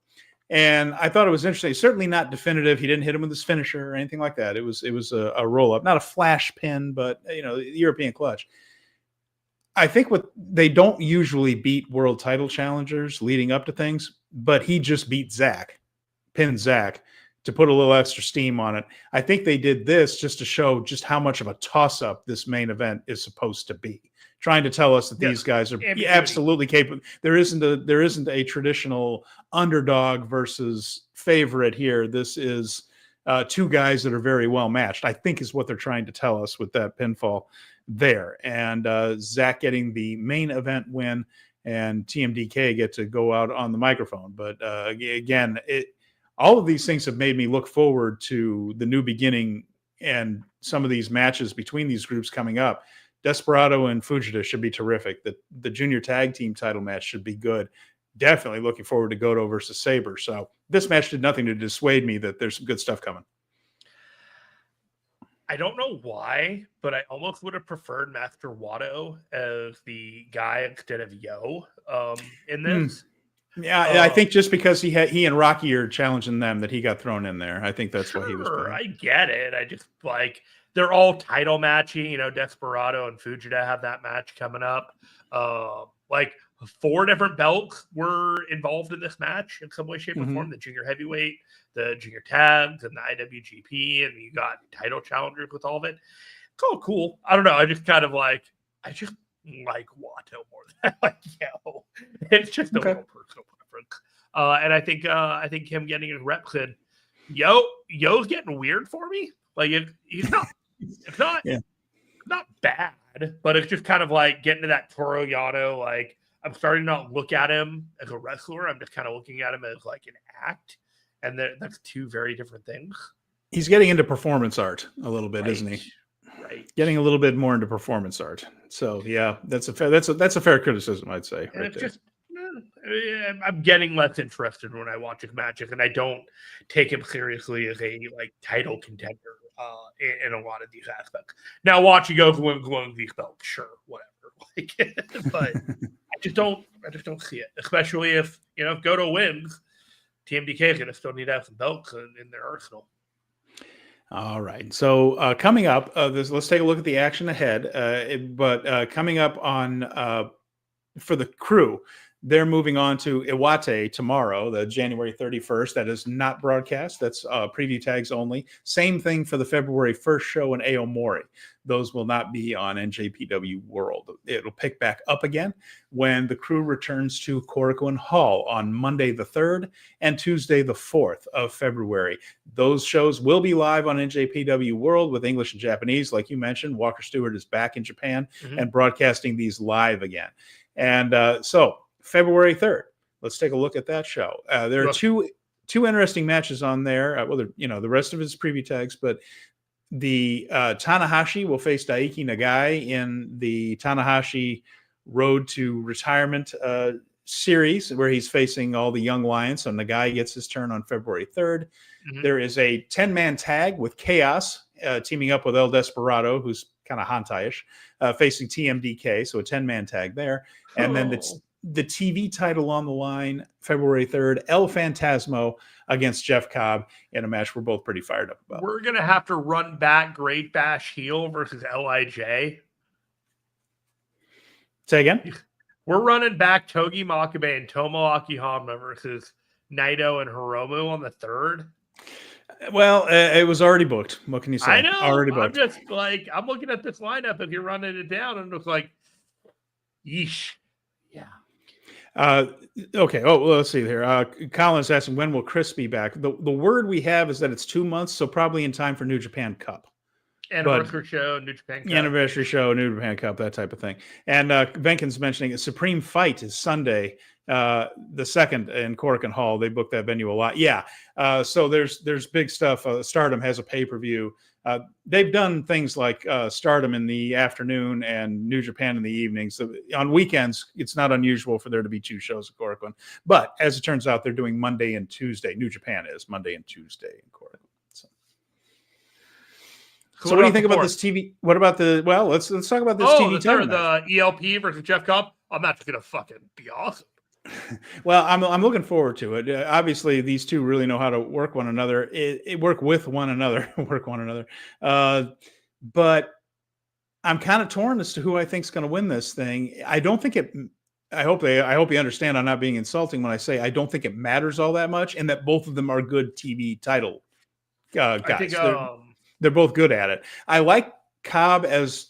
And I thought it was interesting. Certainly not definitive. He didn't hit him with his finisher or anything like that. It was a roll up, not a flash pin, but the European clutch. I think they don't usually beat world title challengers leading up to things, but he just beat Zack, pinned Zack to put a little extra steam on it. I think they did this just to show just how much of a toss up this main event is supposed to be. Trying to tell us that these guys are absolutely capable. There isn't a traditional underdog versus favorite here. This is two guys that are very well matched, I think is what they're trying to tell us with that pinfall there. And Zack getting the main event win and TMDK get to go out on the microphone. But again, all of these things have made me look forward to the new beginning and some of these matches between these groups coming up. Desperado and Fujita should be terrific. The junior tag team title match should be good. Definitely looking forward to Goto versus Sabre. So this match did nothing to dissuade me that there's some good stuff coming. I don't know why, but I almost would have preferred Master Wato as the guy instead of Yo in this. Yeah, I think just because he and Rocky are challenging them that he got thrown in there. I think that's why he was playing. I get it. I just they're all title matching. Desperado and Fujita have that match coming up. 4 different belts were involved in this match in some way, shape, or form. The junior heavyweight, the junior tags, and the IWGP, and you got title challengers with all of it. It's all cool. I don't know. I just kind of I just like Wato more than I like Yo. It's just a little personal preference. And I think him getting his reps in, Yo's getting weird for me. He's not. It's not. Not bad, but it's just kind of getting to that Toro Yano. I'm starting to not look at him as a wrestler. I'm just kind of looking at him as an act, and that's two very different things. He's getting into performance art a little bit, isn't he? Right. Getting a little bit more into performance art. So yeah, that's a fair criticism, I'd say. And it's I'm getting less interested when I watch his matches, and I don't take him seriously as a title contender in a lot of these aspects. Now, watching go glowing these belts, sure, whatever. But I just don't see it, especially if Goto wins. TMDK is going to still need to have some belts in their arsenal. All right. So coming up, let's take a look at the action ahead. Coming up on for the crew, they're moving on to Iwate tomorrow, the January 31st. That is not broadcast. That's preview tags only. Same thing for the February 1st show in Aomori. Those will not be on NJPW World. It'll pick back up again when the crew returns to Korakuen Hall on Monday the 3rd and Tuesday the 4th of February. Those shows will be live on NJPW World with English and Japanese. Like you mentioned, Walker Stewart is back in Japan and broadcasting these live again. And so February 3rd, let's take a look at that show. There are two interesting matches on there. The rest of it is preview tags, but the Tanahashi will face Daiki Nagai in the Tanahashi Road to Retirement series where he's facing all the young lions. So Nagai gets his turn on February 3rd. Mm-hmm. There is a 10-man tag with Chaos teaming up with El Desperado, who's kind of Hantai-ish, facing TMDK. So a 10-man tag there. And then the TV title on the line, February 3rd, El Phantasmo against Jeff Cobb in a match we're both pretty fired up about. We're going to have to run back Great Bash Heel versus LIJ. Say again? We're running back Togi Makabe and Tomoaki Honma versus Naito and Hiromu on the 3rd. Well, it was already booked. What can you say? I know. Already booked. I'm just like, I'm looking at this lineup and you're running it down and it's like, yeesh. Yeah. Okay. Oh, well, let's see here. Colin's asking, when will Chris be back? The word we have is that it's 2 months, so probably in time for New Japan Cup. Anniversary show, New Japan Cup. Anniversary show, New Japan Cup, that type of thing. And Venkin's mentioning a Supreme Fight is Sunday, the 2nd in Korakuen Hall. They booked that venue a lot. Yeah. So there's big stuff. Stardom has a pay-per-view. They've done things like Stardom in the afternoon and New Japan in the evening. So on weekends, it's not unusual for there to be 2 shows at Korakuen. But as it turns out, they're doing Monday and Tuesday. New Japan is Monday and Tuesday in Korakuen. So what do you think about this TV? What about let's talk about this TV title match. The ELP versus Jeff Cobb. I'm not going to fucking be awesome. Well, I'm looking forward to it. Obviously, these two really know how to work one another. Work with one another, work one another. But I'm kind of torn as to who I think is going to win this thing. I don't think it. I hope you understand. I'm not being insulting when I say I don't think it matters all that much, and that both of them are good TV title guys. I think, they're both good at it. I like Cobb as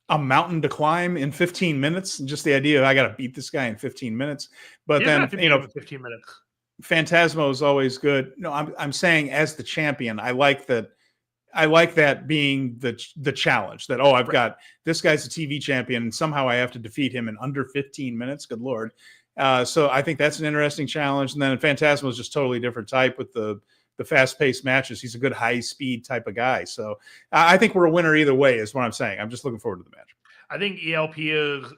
a mountain to climb in 15 minutes. Just the idea of I got to beat this guy in 15 minutes. But then 15 minutes. Phantasmo is always good. No, I'm saying as the champion, I like that. I like that being the challenge. That I've got this guy's a TV champion, and somehow I have to defeat him in under 15 minutes. Good Lord. So I think that's an interesting challenge. And then Phantasmo is just totally different type with the fast-paced matches. He's a good high-speed type of guy. So I think we're a winner either way is what I'm saying. I'm just looking forward to the match. I think ELP is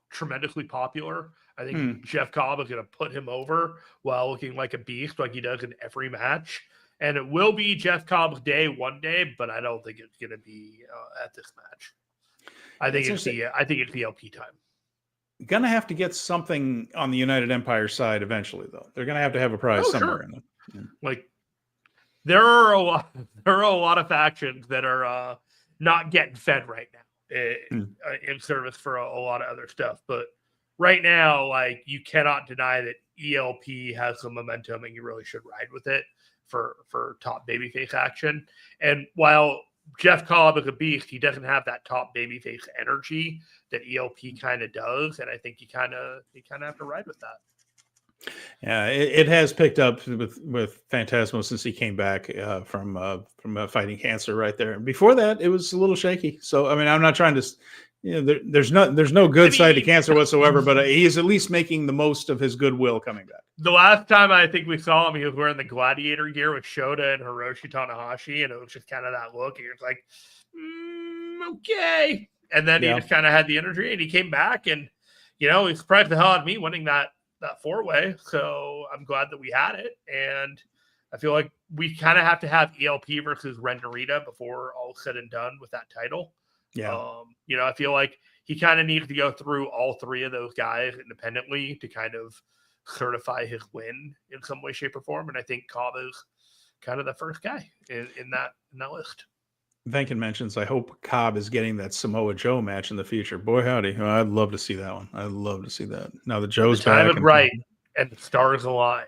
tremendously popular. I think Jeff Cobb is going to put him over while looking like a beast like he does in every match. And it will be Jeff Cobb's day one day, but I don't think it's going to be at this match. I think it's the ELP time. Gonna have to get something on the United Empire side eventually, though. They're going to have a prize somewhere in it. Yeah. Like, there are a lot of factions that are not getting fed right now in service for a lot of other stuff. But right now, like, you cannot deny that ELP has some momentum, and you really should ride with it for top babyface action. And while Jeff Cobb is a beast, he doesn't have that top babyface energy that ELP kind of does, and I think you kind of have to ride with that. Yeah, it has picked up with Phantasmo since he came back from fighting cancer right there. And before that, it was a little shaky. So I mean, I'm not trying to, there's no good side to cancer whatsoever, but he is at least making the most of his goodwill coming back. The last time I think we saw him, he was wearing the gladiator gear with Shota and Hiroshi Tanahashi, and it was just kind of that look. And he was like, okay. And then he just kind of had the energy, and he came back, and he surprised the hell out of me winning that 4-way. So I'm glad that we had it. And I feel like we kind of have to have ELP versus Ren Narita before all said and done with that title. Yeah. I feel like he kind of needs to go through all 3 of those guys independently to kind of certify his win in some way, shape, or form. And I think Cobb is kind of the first guy in that list. Venkin mentions, I hope Cobb is getting that Samoa Joe match in the future. Boy, howdy. I'd love to see that one. I'd love to see that. Now that Joe's back. And the stars align.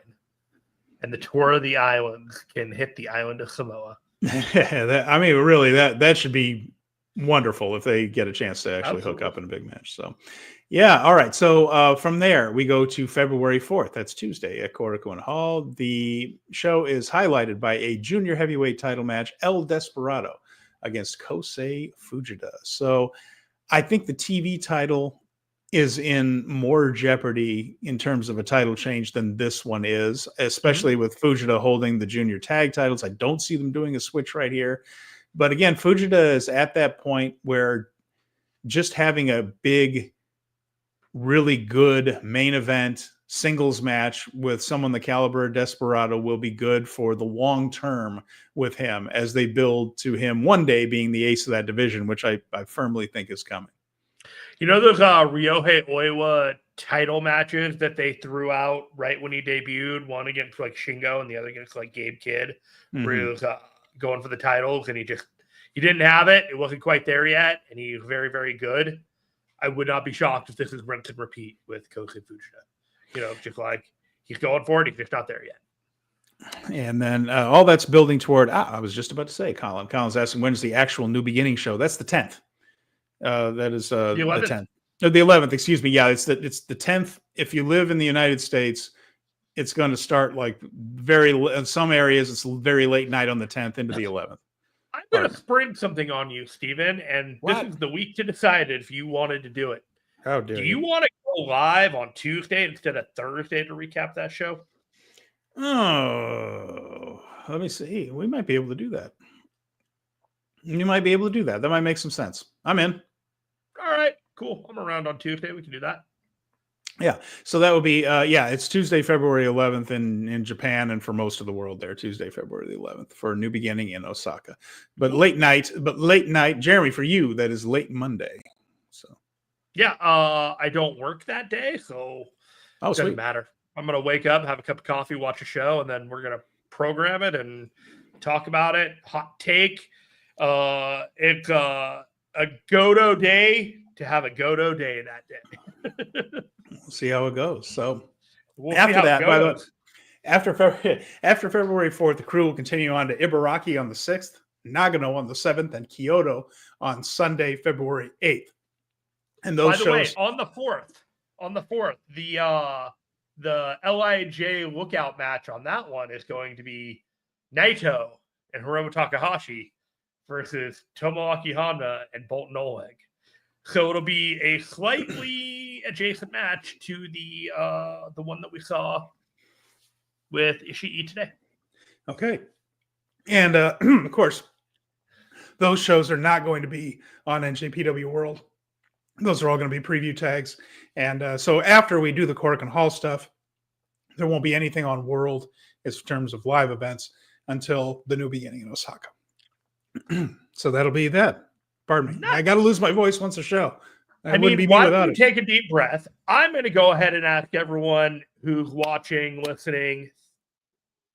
And the tour of the islands can hit the island of Samoa. Really, that should be wonderful if they get a chance to actually hook up in a big match. So, yeah. All right. So from there, we go to February 4th. That's Tuesday at Korakuen Hall. The show is highlighted by a junior heavyweight title match, El Desperado against Kosei Fujita. So I think the TV title is in more jeopardy in terms of a title change than this one is, especially with Fujita holding the junior tag titles. I don't see them doing a switch right here. But again, Fujita is at that point where just having a big, really good main event singles match with someone the caliber of Desperado will be good for the long term with him as they build to him one day being the ace of that division, which I firmly think is coming. You know those Ryohei Oiwa title matches that they threw out right when he debuted? One against like Shingo and the other against like Gabe Kidd, where he was going for the titles and he didn't have it. It wasn't quite there yet, and he was very, very good. I would not be shocked if this is rinse and repeat with Kosei Fujita. Just like he's going for it, he's just not there yet. And then all that's building toward. I was just about to say, Colin. Colin's asking when's the actual New Beginning show? That's the 10th. That is the 10th. No, the 11th. Excuse me. Yeah, it's the 10th. If you live in the United States, it's going to start like in some areas. It's very late night on the 10th into the 11th. I'm going to spring something on you, Steven, and this is the week to decide if you wanted to do it. How dare you? Do you want to go live on Tuesday instead of Thursday to recap that show? Oh, let me see. We might be able to do that. You might be able to do that. That might make some sense. I'm in. All right, cool. I'm around on Tuesday. We can do that. Yeah. So that would be, it's Tuesday, February 11th in Japan and for most of the world there, Tuesday, February the 11th for a New Beginning in Osaka. But late night, Jeremy, for you, that is late Monday. So. Yeah. I don't work that day, so it doesn't matter. I'm going to wake up, have a cup of coffee, watch a show, and then we're going to program it and talk about it. Hot take. It's a Goto day to have a Goto day that day. We'll see how it goes. So we'll after that, by the way, after February 4th, the crew will continue on to Ibaraki on the 6th, Nagano on the 7th, and Kyoto on Sunday, February 8th. And those shows way, on the 4th, the LIJ lookout match on that one is going to be Naito and Hiromu Takahashi versus Tomoaki Honma and Bolton Oleg. So it'll be a slightly adjacent match to the one that we saw with Ishii today. Okay. And of course, those shows are not going to be on NJPW World. Those are all going to be preview tags. And so after we do the Cork and Hall stuff, there won't be anything on World in terms of live events until the New Beginning in Osaka. So that'll be that. Pardon me. I got to lose my voice once a show. Why don't you take a deep breath? I'm going to go ahead and ask everyone who's watching, listening,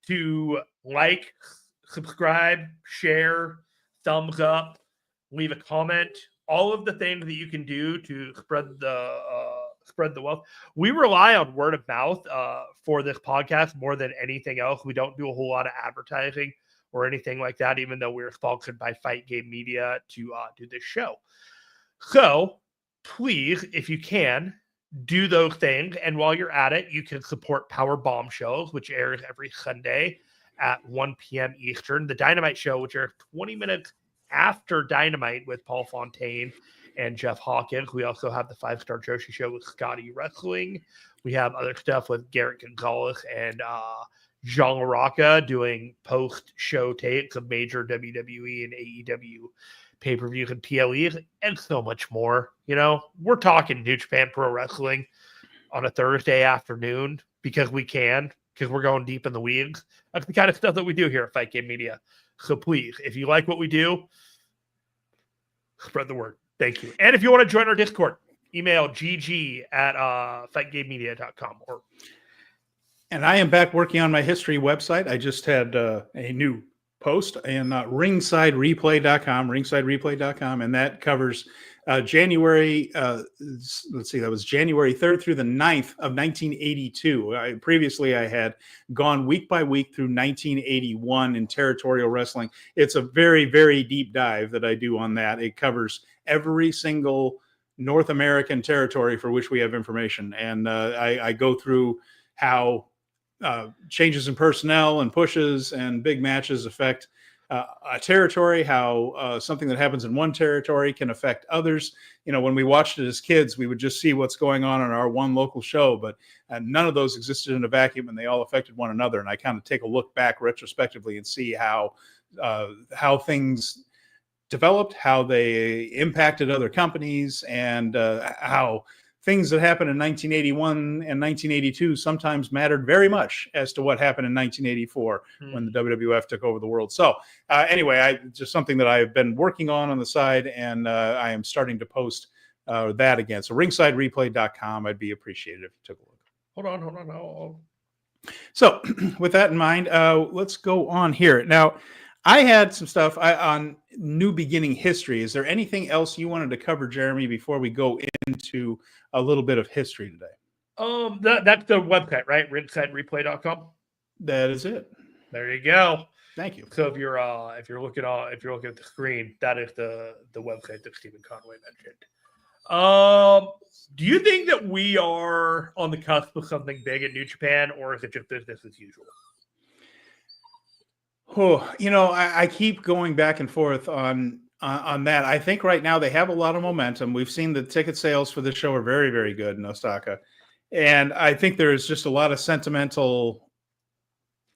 to like, subscribe, share, thumbs up, leave a comment. All of the things that you can do to spread the wealth. We rely on word of mouth for this podcast more than anything else. We don't do a whole lot of advertising or anything like that, even though we're sponsored by Fight Game Media to do this show. So please, if you can, do those things. And while you're at it, you can support Power Bomb Shows, which airs every Sunday at 1 p.m. Eastern. The Dynamite Show, which airs 20 minutes after Dynamite with Paul Fontaine and Jeff Hawkins. We also have the 5-Star Joshi Show with Scotty Wrestling. We have other stuff with Garrett Gonzalez and Jean LaRocca doing post-show takes of major WWE and AEW pay-per-views and PLEs and so much more. We're talking New Japan Pro Wrestling on a Thursday afternoon because we're going deep in the weeds. That's the kind of stuff that we do here at Fight Game Media. So please, if you like what we do, spread the word. Thank you. And if you want to join our Discord, email gg@fightgamemedia.com. And I am back working on my history website. I just had a new post on ringsidereplay.com, and that covers January, let's see, that was January 3rd through the 9th of 1982. Previously, I had gone week by week through 1981 in territorial wrestling. It's a very, very deep dive that I do on that. It covers every single North American territory for which we have information. And I go through how changes in personnel and pushes and big matches affect a territory, how something that happens in one territory can affect others. When we watched it as kids, we would just see what's going on our one local show, but none of those existed in a vacuum, and they all affected one another. And I kind of take a look back retrospectively and see how things developed, how they impacted other companies, and how things that happened in 1981 and 1982 sometimes mattered very much as to what happened in 1984 when the WWF took over the world. So anyway, just something that I've been working on the side, and I am starting to post that again. So ringsidereplay.com, I'd be appreciated if you took a look. Hold on. So with that in mind, let's go on here. Now, I had some stuff on New Beginning history. Is there anything else you wanted to cover, Jeremy, before we go into a little bit of history today? That's the website, right? Ringsidereplay.com. That is it. There you go. Thank you. So if you're looking at the screen, that is the website that Steven Conway mentioned. Do you think that we are on the cusp of something big at New Japan, or is it just business as usual? Oh, I keep going back and forth on that. I think right now they have a lot of momentum. We've seen the ticket sales for the show are very, very good in Osaka. And I think there's just a lot of sentimental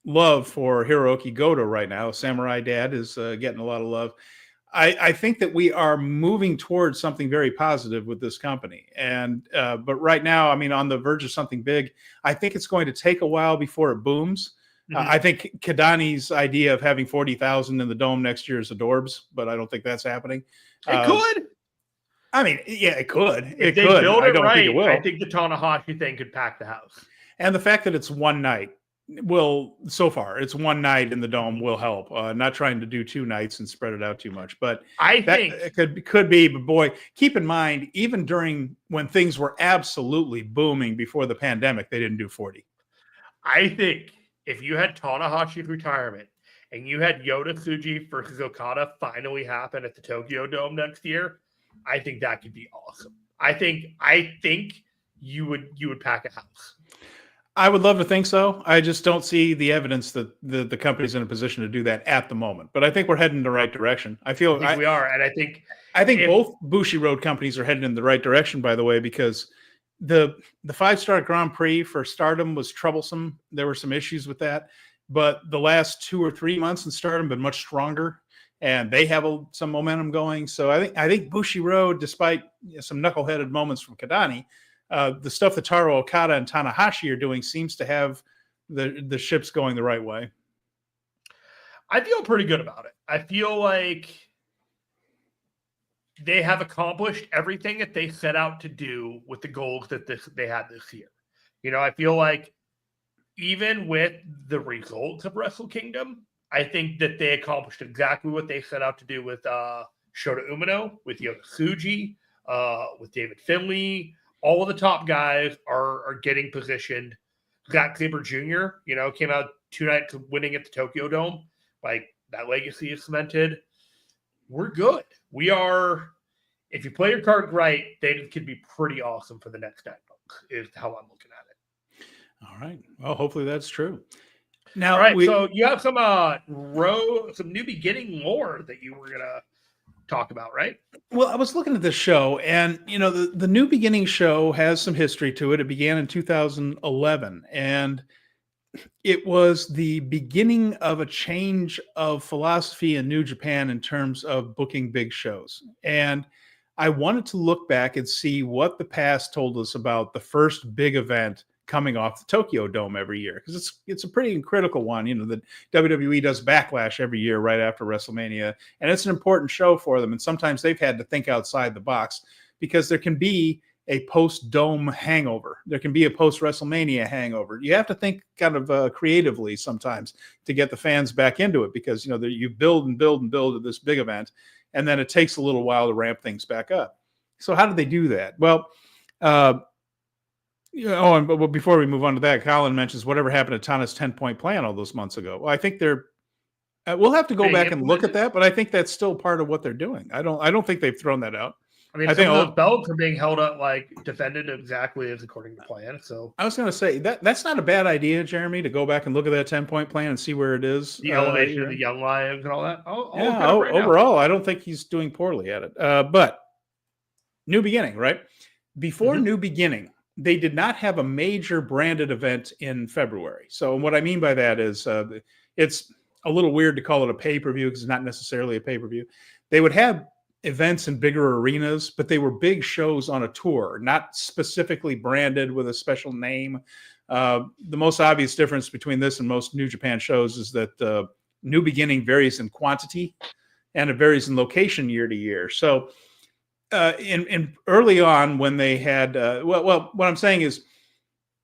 love for Hirooki Goto right now. Samurai Dad is getting a lot of love. I think that we are moving towards something very positive with this company. And but right now, I mean, on the verge of something big. I think it's going to take a while before it booms. I think Kidani's idea of having 40,000 in the dome next year is adorbs, but I don't think that's happening. It could. I mean, yeah, it could. If they build it right, I think the Tanahashi thing could pack the house. And the fact that it's one night so far, it's one night in the dome will help. Not trying to do 2 nights and spread it out too much, but I think it could be. But boy, keep in mind, even during when things were absolutely booming before the pandemic, they didn't do 40. I think if you had Tanahashi's retirement and you had Yota Tsuji versus Okada finally happen at the Tokyo Dome next year, I think that could be awesome. I think you would pack a house. I would love to think so. I just don't see the evidence that the company's in a position to do that at the moment. But I think we're heading in the right direction. I think we are, and I think both Bushi Road companies are heading in the right direction. By the way, because the 5-star Grand Prix for Stardom was troublesome. There were some issues with that, but the last 2 or 3 months in Stardom have been much stronger, and they have some momentum going. So I think Bushi Road, despite some knuckleheaded moments from Kidani, the stuff that Taro Okada and Tanahashi are doing seems to have the ships going the right way. I feel pretty good about it. I feel like they have accomplished everything that they set out to do with the goals that they had this year. I feel like even with the results of Wrestle Kingdom, I think that they accomplished exactly what they set out to do with Shota Umino, with Yota Tsuji, with David Finlay. All of the top guys are getting positioned. Zack Sabre Jr., came out 2 nights winning at the Tokyo Dome. Like, that legacy is cemented. We're good. We are, if you play your cards right, they could be pretty awesome for the next 9 months, is how I'm looking at it. All right. Well, hopefully that's true. Now, all right. So you have some New Beginning lore that you were gonna talk about, right? Well, I was looking at this show, and the New Beginning show has some history to it. It began in 2011, and it was the beginning of a change of philosophy in New Japan in terms of booking big shows. And I wanted to look back and see what the past told us about the first big event coming off the Tokyo Dome every year, because it's a pretty critical one. The WWE does Backlash every year right after WrestleMania, and it's an important show for them. And sometimes they've had to think outside the box, because there can be a post-Dome hangover. There can be a post-WrestleMania hangover. You have to think kind of creatively sometimes to get the fans back into it, because you build and build and build to this big event, and then it takes a little while to ramp things back up. So how did they do that? Well, but before we move on to that, Colin mentions whatever happened to Tana's 10-point plan all those months ago. Well, I think we'll have to go back and look at that, but I think that's still part of what they're doing. I don't think they've thrown that out. I mean, some of those belts are being held up, defended exactly as according to plan. So I was going to say that's not a bad idea, Jeremy, to go back and look at that 10-point plan and see where it is. The elevation of the Young Lions and all that. Overall, I don't think he's doing poorly at it. But New Beginning, right? Before New Beginning, they did not have a major branded event in February. So what I mean by that is it's a little weird to call it a pay-per-view, because it's not necessarily a pay-per-view. They would have events in bigger arenas, but they were big shows on a tour, not specifically branded with a special name. The most obvious difference between this and most New Japan shows is that New Beginning varies in quantity and it varies in location year to year. So in early on when they had, well, what I'm saying is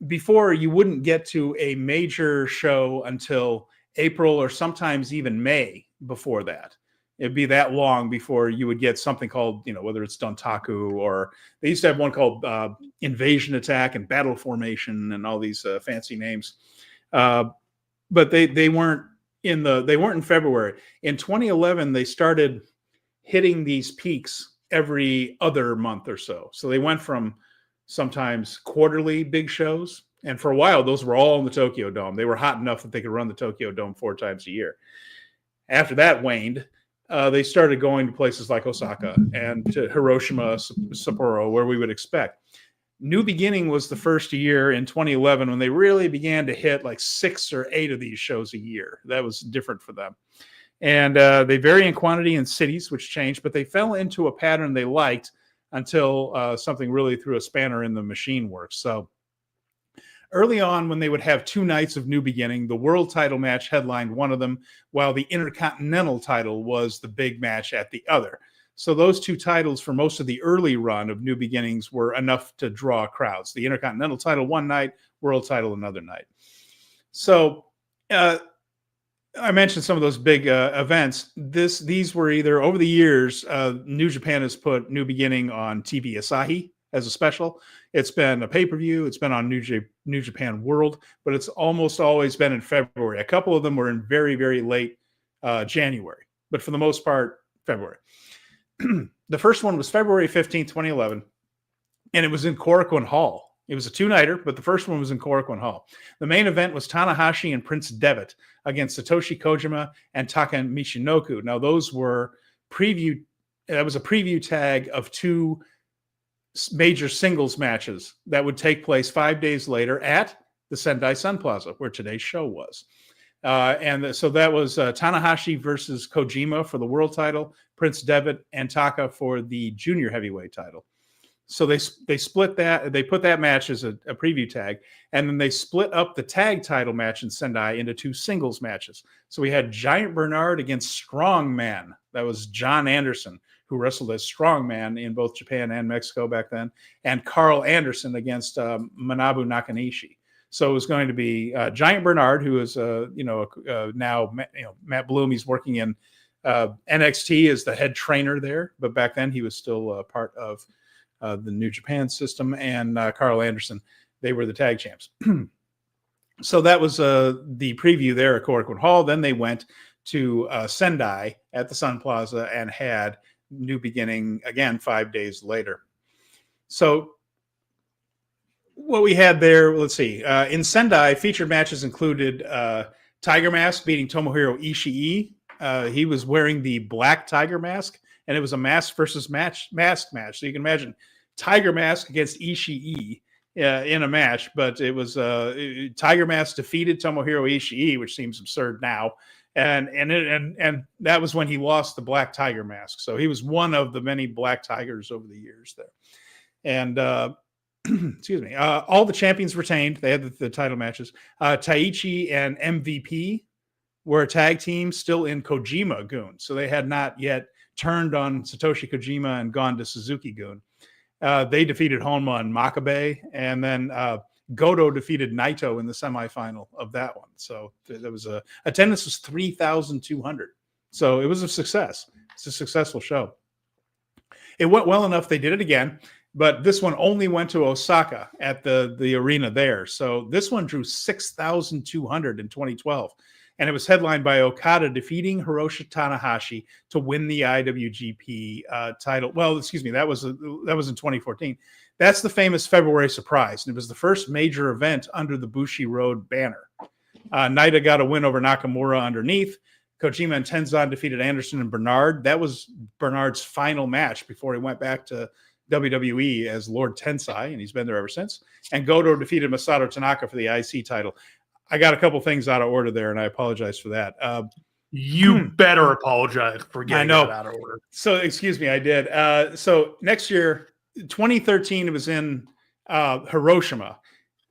before you wouldn't get to a major show until April or sometimes even May before that. It'd be that long before you would get something called, whether it's Dontaku or they used to have one called Invasion Attack and Battle Formation and all these fancy names. But they weren't in February. In 2011, they started hitting these peaks every other month or so. So they went from sometimes quarterly big shows. And for a while, those were all in the Tokyo Dome. They were hot enough that they could run the Tokyo Dome 4 times a year. After that waned, they started going to places like Osaka and to Hiroshima, Sapporo, where we would expect. New Beginning was the first year in 2011 when they really began to hit like 6 or 8 of these shows a year. That was different for them. And they vary in quantity in cities, which changed, but they fell into a pattern they liked until something really threw a spanner in the machine works. So early on, when they would have 2 nights of New Beginning, the world title match headlined one of them, while the Intercontinental title was the big match at the other. So those 2 titles for most of the early run of New Beginnings were enough to draw crowds. The Intercontinental title one night, world title another night. So I mentioned some of those big events. These were either over the years, New Japan has put New Beginning on TV Asahi as a special. It's been a pay-per-view. It's been on New Japan World, but it's almost always been in February. A couple of them were in very, very late January, but for the most part, February. The first one was February 15th, 2011, and it was in Korakuen Hall. It was a 2-nighter, but the first one was in Korakuen Hall. The main event was Tanahashi and Prince Devitt against Satoshi Kojima and Taka Michinoku. Now, those were that was a preview tag of 2 major singles matches that would take place 5 days later at the Sendai Sun Plaza, where today's show was. So that was Tanahashi versus Kojima for the world title, Prince Devitt and Taka for the junior heavyweight title. So they split that. They put that match as a preview tag, and then they split up the tag title match in Sendai into 2 singles matches. So we had Giant Bernard against Strongman. That was John Anderson, who wrestled as Strongman in both Japan and Mexico back then, and Carl Anderson against Manabu Nakanishi. So it was going to be Giant Bernard, who is now Matt Bloom. He's working in NXT as the head trainer there, but back then he was still part of the New Japan system, and Carl Anderson. They were the tag champs. So that was the preview there at Korakuen Hall. Then they went to Sendai at the Sun Plaza and had New Beginning again 5 days later. So what we had there, let's see. In Sendai, featured matches included Tiger Mask beating Tomohiro Ishii. He was wearing the black Tiger Mask, and it was a mask versus mask match. So you can imagine Tiger Mask against Ishii in a match, but it was Tiger Mask defeated Tomohiro Ishii, which seems absurd now. And that was when he lost the black Tiger Mask. So he was one of the many black tigers over the years there. And excuse me, all the champions retained. They had the title matches. Taichi and MVP were a tag team still in Kojima-gun. So they had not yet turned on Satoshi Kojima and gone to Suzuki-gun. They defeated Honma and Makabe, and then Goto defeated Naito in the semifinal of that one. So there was attendance was 3,200. So it was a success. It's a successful show. It went well enough. They did it again, but this one only went to Osaka at the arena there. So this one drew 6,200 in 2012. And it was headlined by Okada defeating Hiroshi Tanahashi to win the IWGP title. Well, excuse me, that was in 2014. That's the famous February surprise. And it was the first major event under the Bushi Road banner. Naito got a win over Nakamura underneath. Kojima and Tenzan defeated Anderson and Bernard. That was Bernard's final match before he went back to WWE as Lord Tensai, and he's been there ever since. And Goto defeated Masato Tanaka for the IC title. I got a couple things out of order there, and I apologize for that. You better apologize for getting that out of order. So, excuse me, I did. So next year, 2013, it was in Hiroshima.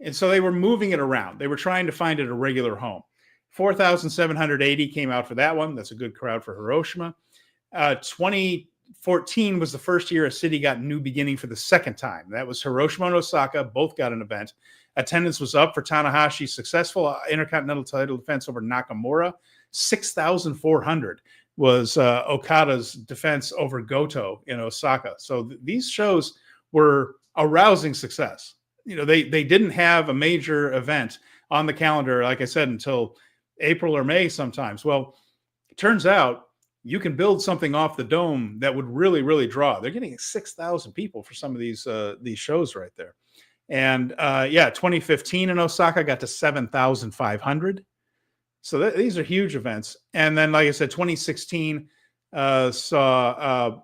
And so they were moving it around. They were trying to find it a regular home. 4,780 came out for that one. That's a good crowd for Hiroshima. 2014 was the first year a city got New Beginning for the second time. That was Hiroshima and Osaka. Both got an event. Attendance was up for Tanahashi's successful Intercontinental title defense over Nakamura. 6,400 was Okada's defense over Goto in Osaka. So these shows were a rousing success. They didn't have a major event on the calendar, like I said, until April or May sometimes. Well, it turns out you can build something off the dome that would really, really draw. They're getting 6,000 people for some of these shows right there. And 2015 in Osaka got to 7,500. So these are huge events. And then, like I said, 2016 saw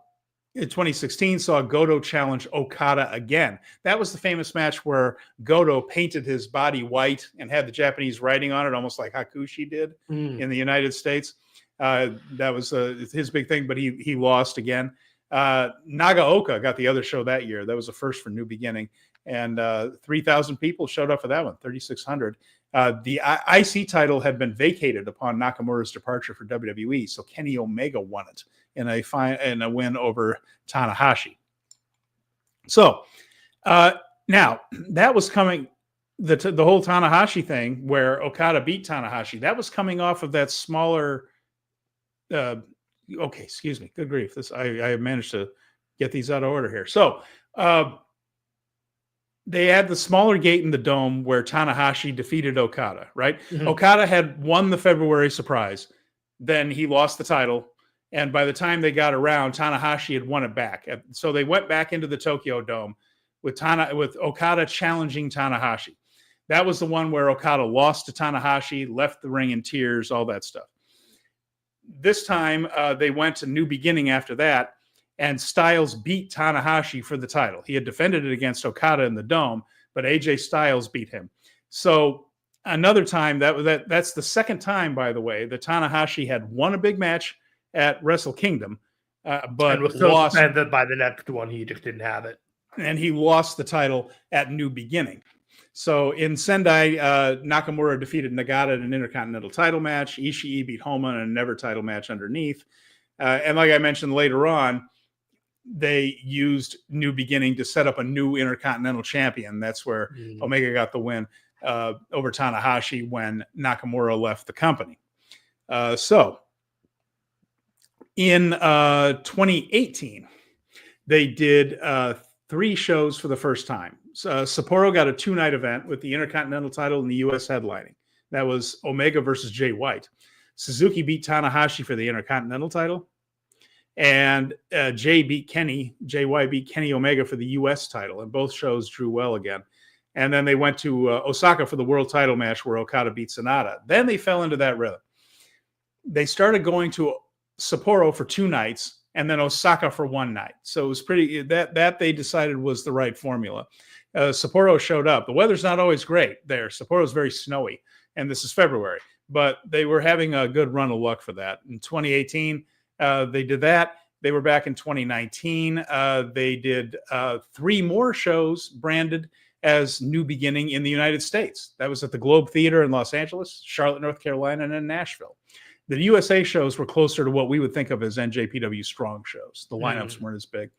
Goto challenge Okada again. That was the famous match where Goto painted his body white and had the Japanese writing on it, almost like Hakushi did in the United States. That was his big thing, but he lost again. Nagaoka got the other show that year. That was the first for New Beginning. And 3,000 people showed up for that one, 3,600. The IC title had been vacated upon Nakamura's departure for WWE, so Kenny Omega won it in a win over Tanahashi. So now that was coming, the whole Tanahashi thing where Okada beat Tanahashi, that was coming off of that smaller. Excuse me. Good grief. I managed to get these out of order here. So they had the smaller gate in the dome where Tanahashi defeated Okada, right? Mm-hmm. Okada had won the February surprise. Then he lost the title. And by the time they got around, Tanahashi had won it back. So they went back into the Tokyo Dome with Okada challenging Tanahashi. That was the one where Okada lost to Tanahashi, left the ring in tears, all that stuff. This time, they went to New Beginning after that, and Styles beat Tanahashi for the title. He had defended it against Okada in the Dome, but AJ Styles beat him. So another time, that's the second time, by the way, that Tanahashi had won a big match at Wrestle Kingdom, but was so lost. That by the next one, he just didn't have it. And he lost the title at New Beginning. So in Sendai, Nakamura defeated Nagata in an Intercontinental title match. Ishii beat Honma in a Never title match underneath. And like I mentioned later on, they used New Beginning to set up a new Intercontinental champion. That's where Omega got the win over Tanahashi when Nakamura left the company. So in 2018, they did 3 shows for the first time. Sapporo got a 2-night event with the Intercontinental title and the U.S. headlining. That was Omega versus Jay White. Suzuki beat Tanahashi for the Intercontinental title. And Jay White beat Kenny Omega for the U.S. title. And both shows drew well again. And then they went to Osaka for the world title match where Okada beat Sonata. Then they fell into that rhythm. They started going to Sapporo for 2 nights and then Osaka for 1 night. So it was pretty, that they decided was the right formula. Sapporo showed up. The weather's not always great there. Sapporo is very snowy, and this is February, but they were having a good run of luck for that. In 2018, they did that. They were back in 2019. They did 3 more shows branded as New Beginning in the United States. That was at the Globe Theater in Los Angeles, Charlotte, North Carolina, and in Nashville. The USA shows were closer to what we would think of as NJPW strong shows. The lineups weren't as big.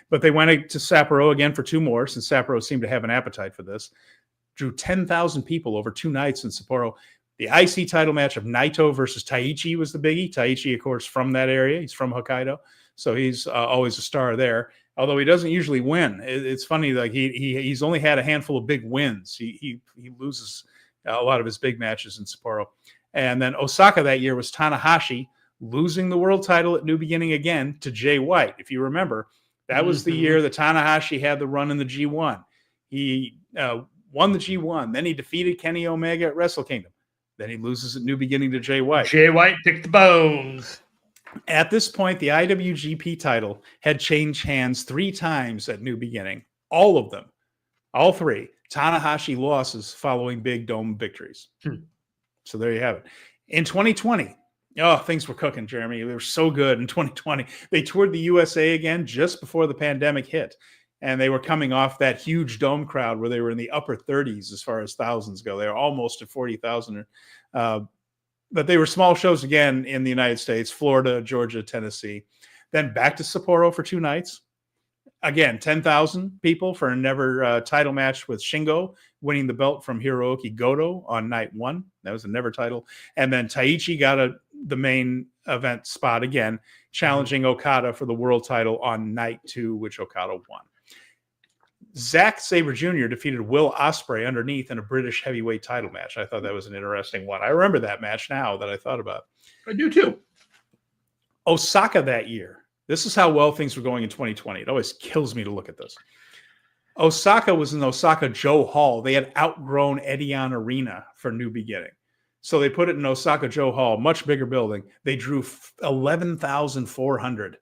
But they went to Sapporo again for 2 more, since Sapporo seemed to have an appetite for this. Drew 10,000 people over 2 nights in Sapporo. The IC title match of Naito versus Taichi was the biggie. Taichi, of course, from that area. He's from Hokkaido. So he's always a star there. Although he doesn't usually win. It's funny, like he's only had a handful of big wins. He loses a lot of his big matches in Sapporo. And then Osaka that year was Tanahashi losing the world title at New Beginning again to Jay White. If you remember, that was the year that Tanahashi had the run in the G1. He won the G1. Then he defeated Kenny Omega at Wrestle Kingdom. Then he loses at New Beginning to Jay White. Jay White picked the bones. At this point, the IWGP title had changed hands 3 times at New Beginning. All of them. All 3. Tanahashi losses following big dome victories. So there you have it. In 2020, Oh, things were cooking, Jeremy. They were so good in 2020. They toured the USA again just before the pandemic hit. And they were coming off that huge dome crowd where they were in the upper 30s as far as thousands go. They were almost at 40,000. But they were small shows again in the United States, Florida, Georgia, Tennessee. Then back to Sapporo for 2 nights. Again, 10,000 people for a NEVER title match with Shingo, winning the belt from Hirooki Goto on night 1. That was a NEVER title. And then Taichi got the main event spot again, challenging Okada for the world title on night 2, which Okada won. Zack Sabre Jr. defeated Will Ospreay underneath in a British heavyweight title match. I thought that was an interesting one. I remember that match now that I thought about. I do too. Osaka that year. This is how well things were going in 2020. It always kills me to look at this. Osaka was in Osaka Joe Hall. They had outgrown Edion Arena for New Beginning. So they put it in Osaka Joe Hall, much bigger building. They drew 11,400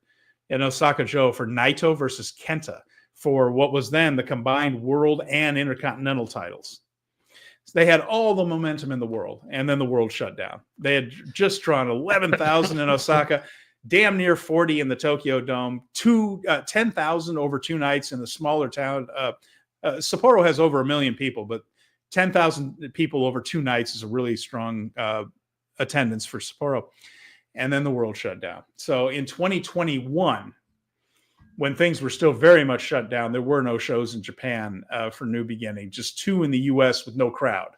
in Osaka Joe for Naito versus Kenta for what was then the combined world and intercontinental titles. So they had all the momentum in the world, and then the world shut down. They had just drawn 11,000 in Osaka, damn near 40 in the Tokyo Dome, 10,000 over 2 nights in the smaller town. Sapporo has over 1 million people, but 10,000 people over 2 nights is a really strong attendance for Sapporo. And then the world shut down. So in 2021, when things were still very much shut down, there were no shows in Japan for New Beginning, just 2 in the U.S. with no crowd.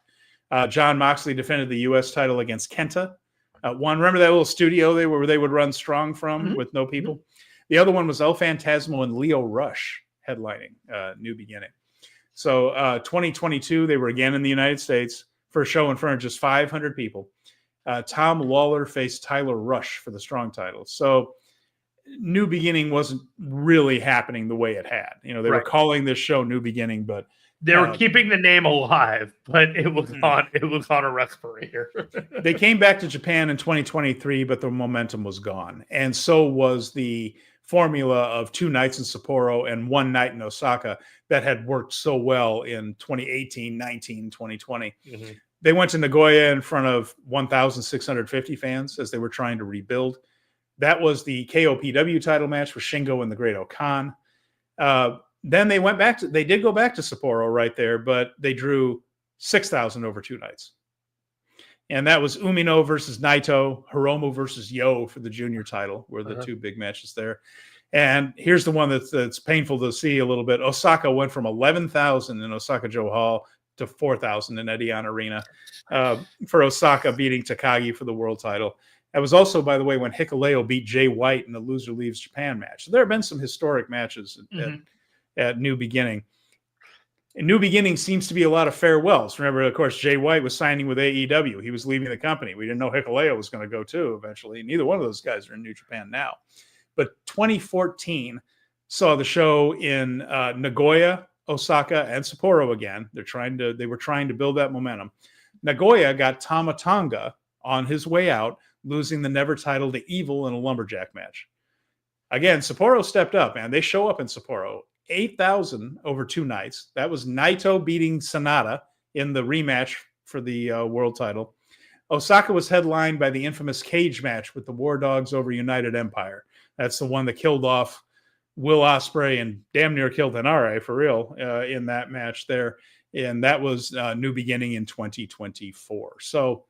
John Moxley defended the U.S. title against Kenta. One, remember that little studio where they would run strong from with no people? The other one was El Phantasmo and Leo Rush headlining New Beginning. So 2022, they were again in the United States for a show in front of just 500 people. Tom Lawler faced Tyler Rush for the strong title. So New Beginning wasn't really happening the way it had. You know, they were calling this show New Beginning, but they were keeping the name alive, but it was on a respirator. They came back to Japan in 2023, but the momentum was gone. And so was the formula of 2 nights in Sapporo and 1 night in Osaka that had worked so well in 2018, 19, 2020. They went to Nagoya in front of 1,650 fans as they were trying to rebuild. That was the KOPW title match with Shingo and the Great Okan. Then they did go back to Sapporo right there, but they drew 6,000 over 2 nights. And that was Umino versus Naito, Hiromu versus Yo for the junior title, were the 2 big matches there. And here's the one that's painful to see a little bit. Osaka went from 11,000 in Osaka Joe Hall to 4,000 in Edion Arena for Osaka beating Takagi for the world title. That was also, by the way, when Hikuleo beat Jay White in the Loser Leaves Japan match. So there have been some historic matches at New Beginning. And New Beginning seems to be a lot of farewells. Remember, of course, Jay White was signing with AEW. He was leaving the company. We didn't know Hikuleo was going to go too eventually. Neither one of those guys are in New Japan now. But 2014 saw the show in Nagoya, Osaka, and Sapporo again. They were trying to build that momentum. Nagoya got Tama Tonga on his way out, losing the NEVER title to Evil in a lumberjack match. Again, Sapporo stepped up, man. They show up in Sapporo. 8,000 over 2 nights. That was Naito beating Sonata in the rematch for the world title. Osaka was headlined by the infamous cage match with the War Dogs over United Empire. That's the one that killed off Will Ospreay and damn near killed Henare for real in that match there. And that was New Beginning in 2024. So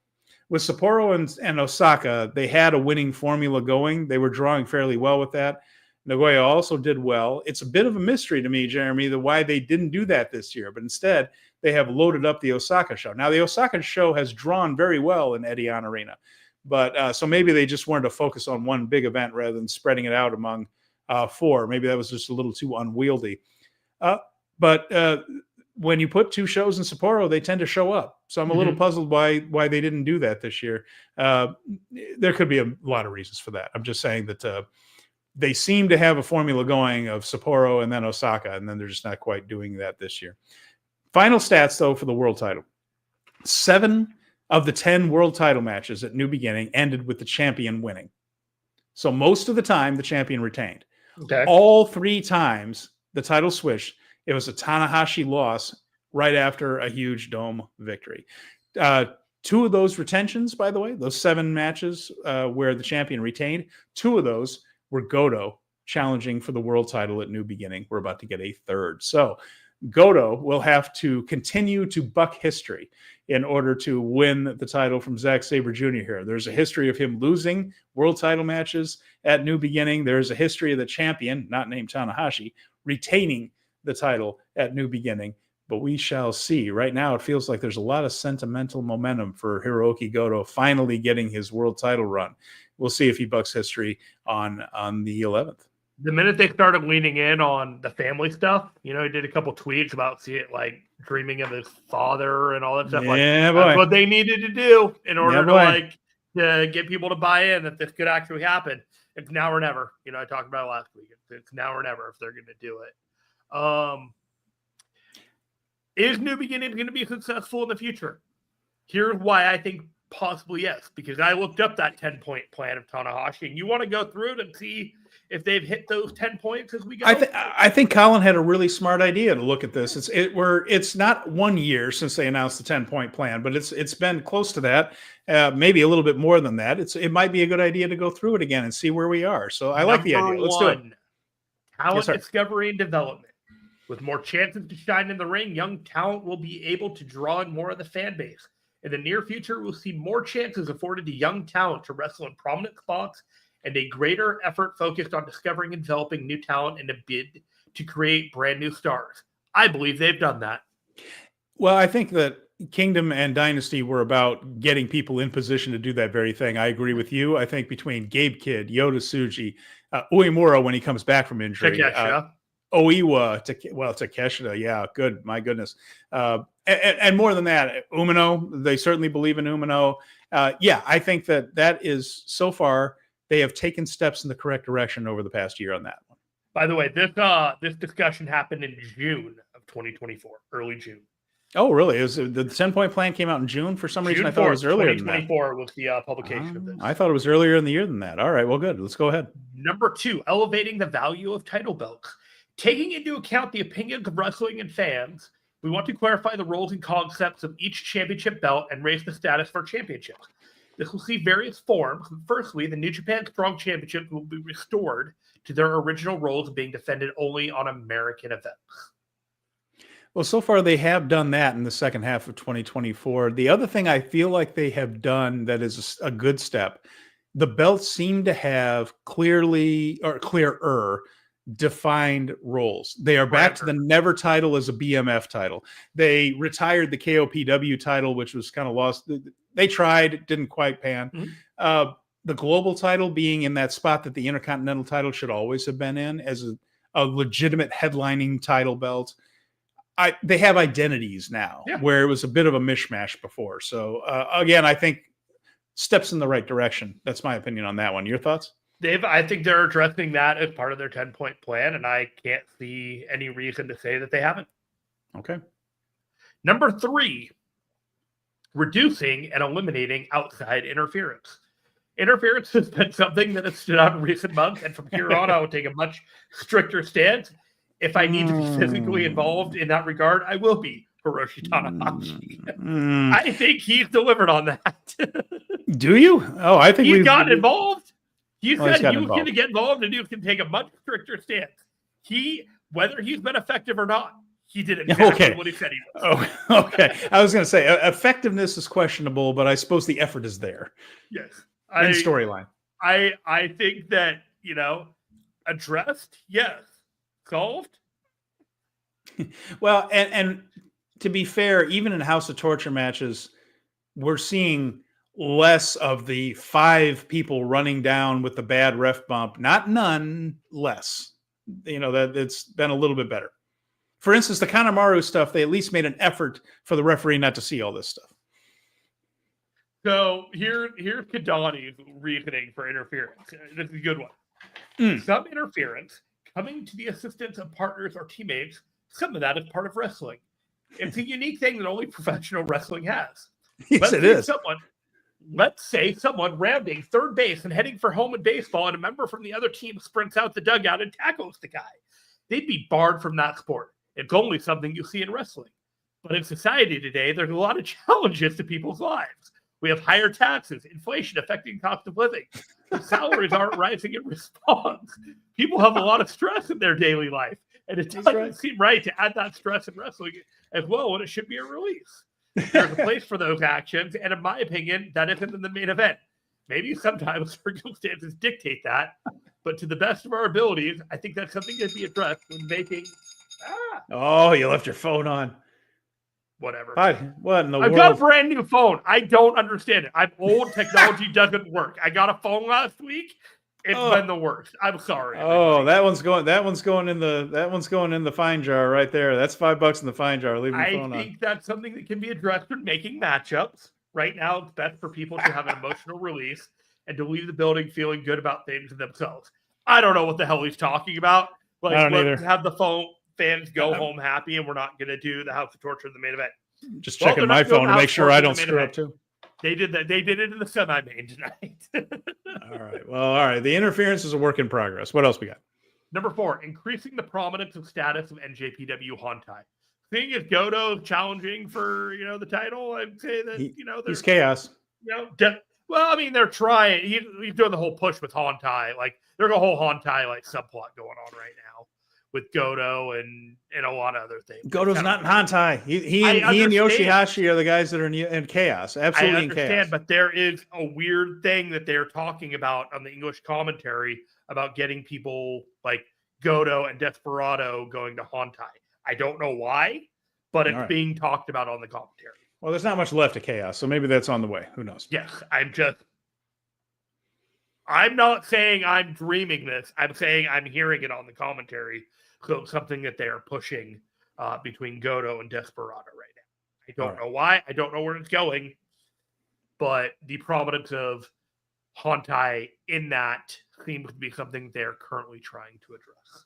with Sapporo and Osaka, they had a winning formula going. They were drawing fairly well with that. Nagoya also did well. It's a bit of a mystery to me, Jeremy, why they didn't do that this year. But instead, they have loaded up the Osaka show. Now, the Osaka show has drawn very well in Edion Arena. But so maybe they just wanted to focus on one big event rather than spreading it out among 4. Maybe that was just a little too unwieldy. But when you put 2 shows in Sapporo, they tend to show up. So I'm a little puzzled why they didn't do that this year. There could be a lot of reasons for that. I'm just saying that they seem to have a formula going of Sapporo and then Osaka, and then they're just not quite doing that this year. Final stats, though, for the world title. 7 of the 10 world title matches at New Beginning ended with the champion winning. So most of the time, the champion retained. Okay. All 3 times the title switched, it was a Tanahashi loss right after a huge dome victory. 2 of those retentions, by the way, those 7 matches where the champion retained, 2 of those were Goto challenging for the world title at New Beginning. We're about to get a third. So Goto will have to continue to buck history in order to win the title from Zack Sabre Jr. here. There's a history of him losing world title matches at New Beginning. There's a history of the champion, not named Tanahashi, retaining the title at New Beginning. But we shall see. Right now, it feels like there's a lot of sentimental momentum for Hirooki Goto finally getting his world title run. We'll see if he bucks history on the 11th. The minute they started leaning in on the family stuff, he did a couple tweets about dreaming of his father and all that stuff. That's what they needed to do in order to get people to buy in that this could actually happen. It's now or never. I talked about it last week. It's now or never if they're going to do it. Is New Beginning going to be successful in the future? Here's why I think possibly yes, because I looked up that 10-point plan of Tanahashi, and you want to go through it and see if they've hit those 10 points as we go. I think Colin had a really smart idea to look at this. It's not 1 year since they announced the 10-point plan, but it's been close to that, maybe a little bit more than that. It might be a good idea to go through it again and see where we are. So I like the idea. Let's do it. Talent discovery and development. With more chances to shine in the ring, young talent will be able to draw in more of the fan base. In the near future, we'll see more chances afforded to young talent to wrestle in prominent spots and a greater effort focused on discovering and developing new talent in a bid to create brand new stars. I believe they've done that. Well, I think that Kingdom and Dynasty were about getting people in position to do that very thing. I agree with you. I think between Gabe Kidd, Yota Tsuji, Uemura when he comes back from injury, Oiwa, Takeshita, yeah, good, my goodness. And more than that, Umino, they certainly believe in Umino. I think that is, so far, they have taken steps in the correct direction over the past year on that one. By the way, this discussion happened in June of 2024, early June. Oh, really? The 10-point plan came out in June? For some reason, I thought it was earlier than that. 2024 was the publication of this. I thought it was earlier in the year than that. All right, well, good. Let's go ahead. Number 2, elevating the value of title belts. Taking into account the opinions of wrestling and fans, we want to clarify the roles and concepts of each championship belt and raise the status for championships. This will see various forms. Firstly, the New Japan Strong Championship will be restored to their original roles of being defended only on American events. Well, so far they have done that in the second half of 2024. The other thing I feel like they have done that is a good step, the belts seem to have clearer defined roles. They are back to the Never title as a BMF title. They retired the KOPW title, which was kind of lost. They tried, it didn't quite pan. Mm-hmm. The global title being in that spot that the Intercontinental title should always have been in as a legitimate headlining title belt. They have identities now where it was a bit of a mishmash before. So again, I think steps in the right direction. That's my opinion on that one. Your thoughts? I think they're addressing that as part of their 10-point plan, and I can't see any reason to say that they haven't. Okay. Number 3, reducing and eliminating outside interference. Interference has been something that has stood out in recent months, and from here on, I will take a much stricter stance. If I need to be physically involved in that regard, I will be. Hiroshi Tanahashi. I think he's delivered on that. Do you? Oh, I think he got involved. He said he was going to get involved and he was going to take a much stricter stance. Whether he's been effective or not, he did exactly what he said he was. Oh, okay. I was going to say effectiveness is questionable, but I suppose the effort is there. Yes. In storyline. I think that, addressed, yes. Solved? Well, and to be fair, even in House of Torture matches, we're seeing less of the 5 people running down with the bad ref bump. Not none, less. That it's been a little bit better. For instance, the Kanemaru stuff, they at least made an effort for the referee not to see all this stuff. So here's Kadani's reasoning for interference. This is a good one. Some interference coming to the assistance of partners or teammates, some of that is part of wrestling. It's a unique thing that only professional wrestling has. Yes, it is. Let's say someone rounding third base and heading for home in baseball, and a member from the other team sprints out the dugout and tackles the guy. They'd be barred from that sport. It's only something you see in wrestling. But in society today, there's a lot of challenges to people's lives. We have higher taxes, inflation affecting cost of living. Salaries aren't rising in response. People have a lot of stress in their daily life. And it doesn't seem right to add that stress in wrestling as well when it should be a release. There's a place for those actions. And in my opinion, that isn't in the main event. Maybe sometimes circumstances dictate that. But to the best of our abilities, I think that's something to be addressed when making... Oh, you left your phone on. Whatever. What in the world? I've got a brand new phone. I don't understand it. I'm old. Technology doesn't work. I got a phone last week. It's been the worst. I'm sorry. Oh, that one's going in the fine jar right there. That's $5 in the fine jar. Leave the phone on. I think that's something that can be addressed when making matchups. Right now, it's best for people to have an emotional release and to leave the building feeling good about things themselves. I don't know what the hell he's talking about. Like, I don't let's either. have the phone fans go home happy, and we're not going to do the House of Torture in the main event. Just checking my phone to make sure I don't screw up too. They did that. They did it in the semi-main tonight. All right. Well, all right. The interference is a work in progress. What else we got? Number 4, increasing the prominence and status of NJPW Hontai. Seeing as Goto challenging for the title, I'd say that he's chaos. Well, I mean, they're trying. He's doing the whole push with Hontai. Like, there's a whole Hontai subplot going on right now with Goto and a lot of other things. Goto's not in Hontai. He and Yoshihashi are the guys that are in chaos. Absolutely in chaos. I understand, but there is a weird thing that they're talking about on the English commentary about getting people like Goto and Desperado going to Hontai. I don't know why, but it's being talked about on the commentary. Well, there's not much left of chaos, so maybe that's on the way. Who knows? Yes, I'm not saying I'm dreaming this. I'm saying I'm hearing it on the commentary. So it's something that they are pushing between Goto and Desperado right now. I don't know why. I don't know where it's going. But the prominence of Hontai in that seems to be something they're currently trying to address.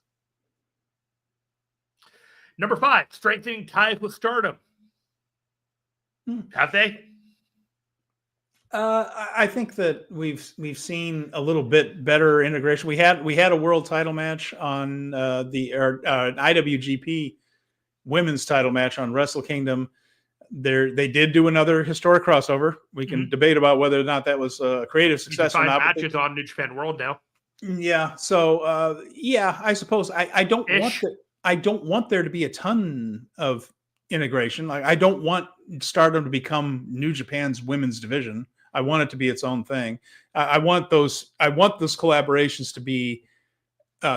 Number 5, strengthening ties with Stardom. Have they? I think that we've seen a little bit better integration. We had a world title match on the IWGP women's title match on Wrestle Kingdom. They did do another historic crossover. We can debate about whether or not that was a creative success or not. Matches on New Japan World now. Yeah. So I suppose I don't want there to be a ton of integration. Like, I don't want Stardom to become New Japan's women's division. I want it to be its own thing. I want those collaborations to be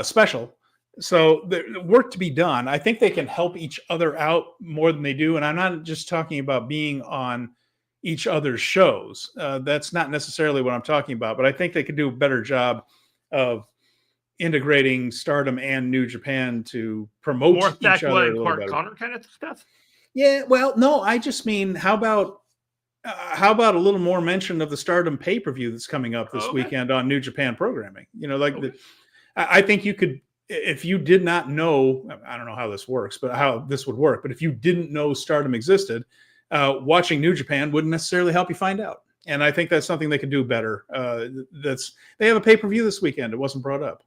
special. So the work to be done. I think they can help each other out more than they do. And I'm not just talking about being on each other's shows. That's not necessarily what I'm talking about, but I think they could do a better job of integrating Stardom and New Japan to promote more each other. More Clark Connor kind of stuff. Yeah, well, no, I just mean, how about a little more mention of the Stardom pay-per-view that's coming up this weekend on New Japan programming? I think you could, if you did not know, I don't know how this works, but how this would work, but if you didn't know Stardom existed, watching New Japan wouldn't necessarily help you find out. And I think that's something they could do better. They have a pay-per-view this weekend. It wasn't brought up.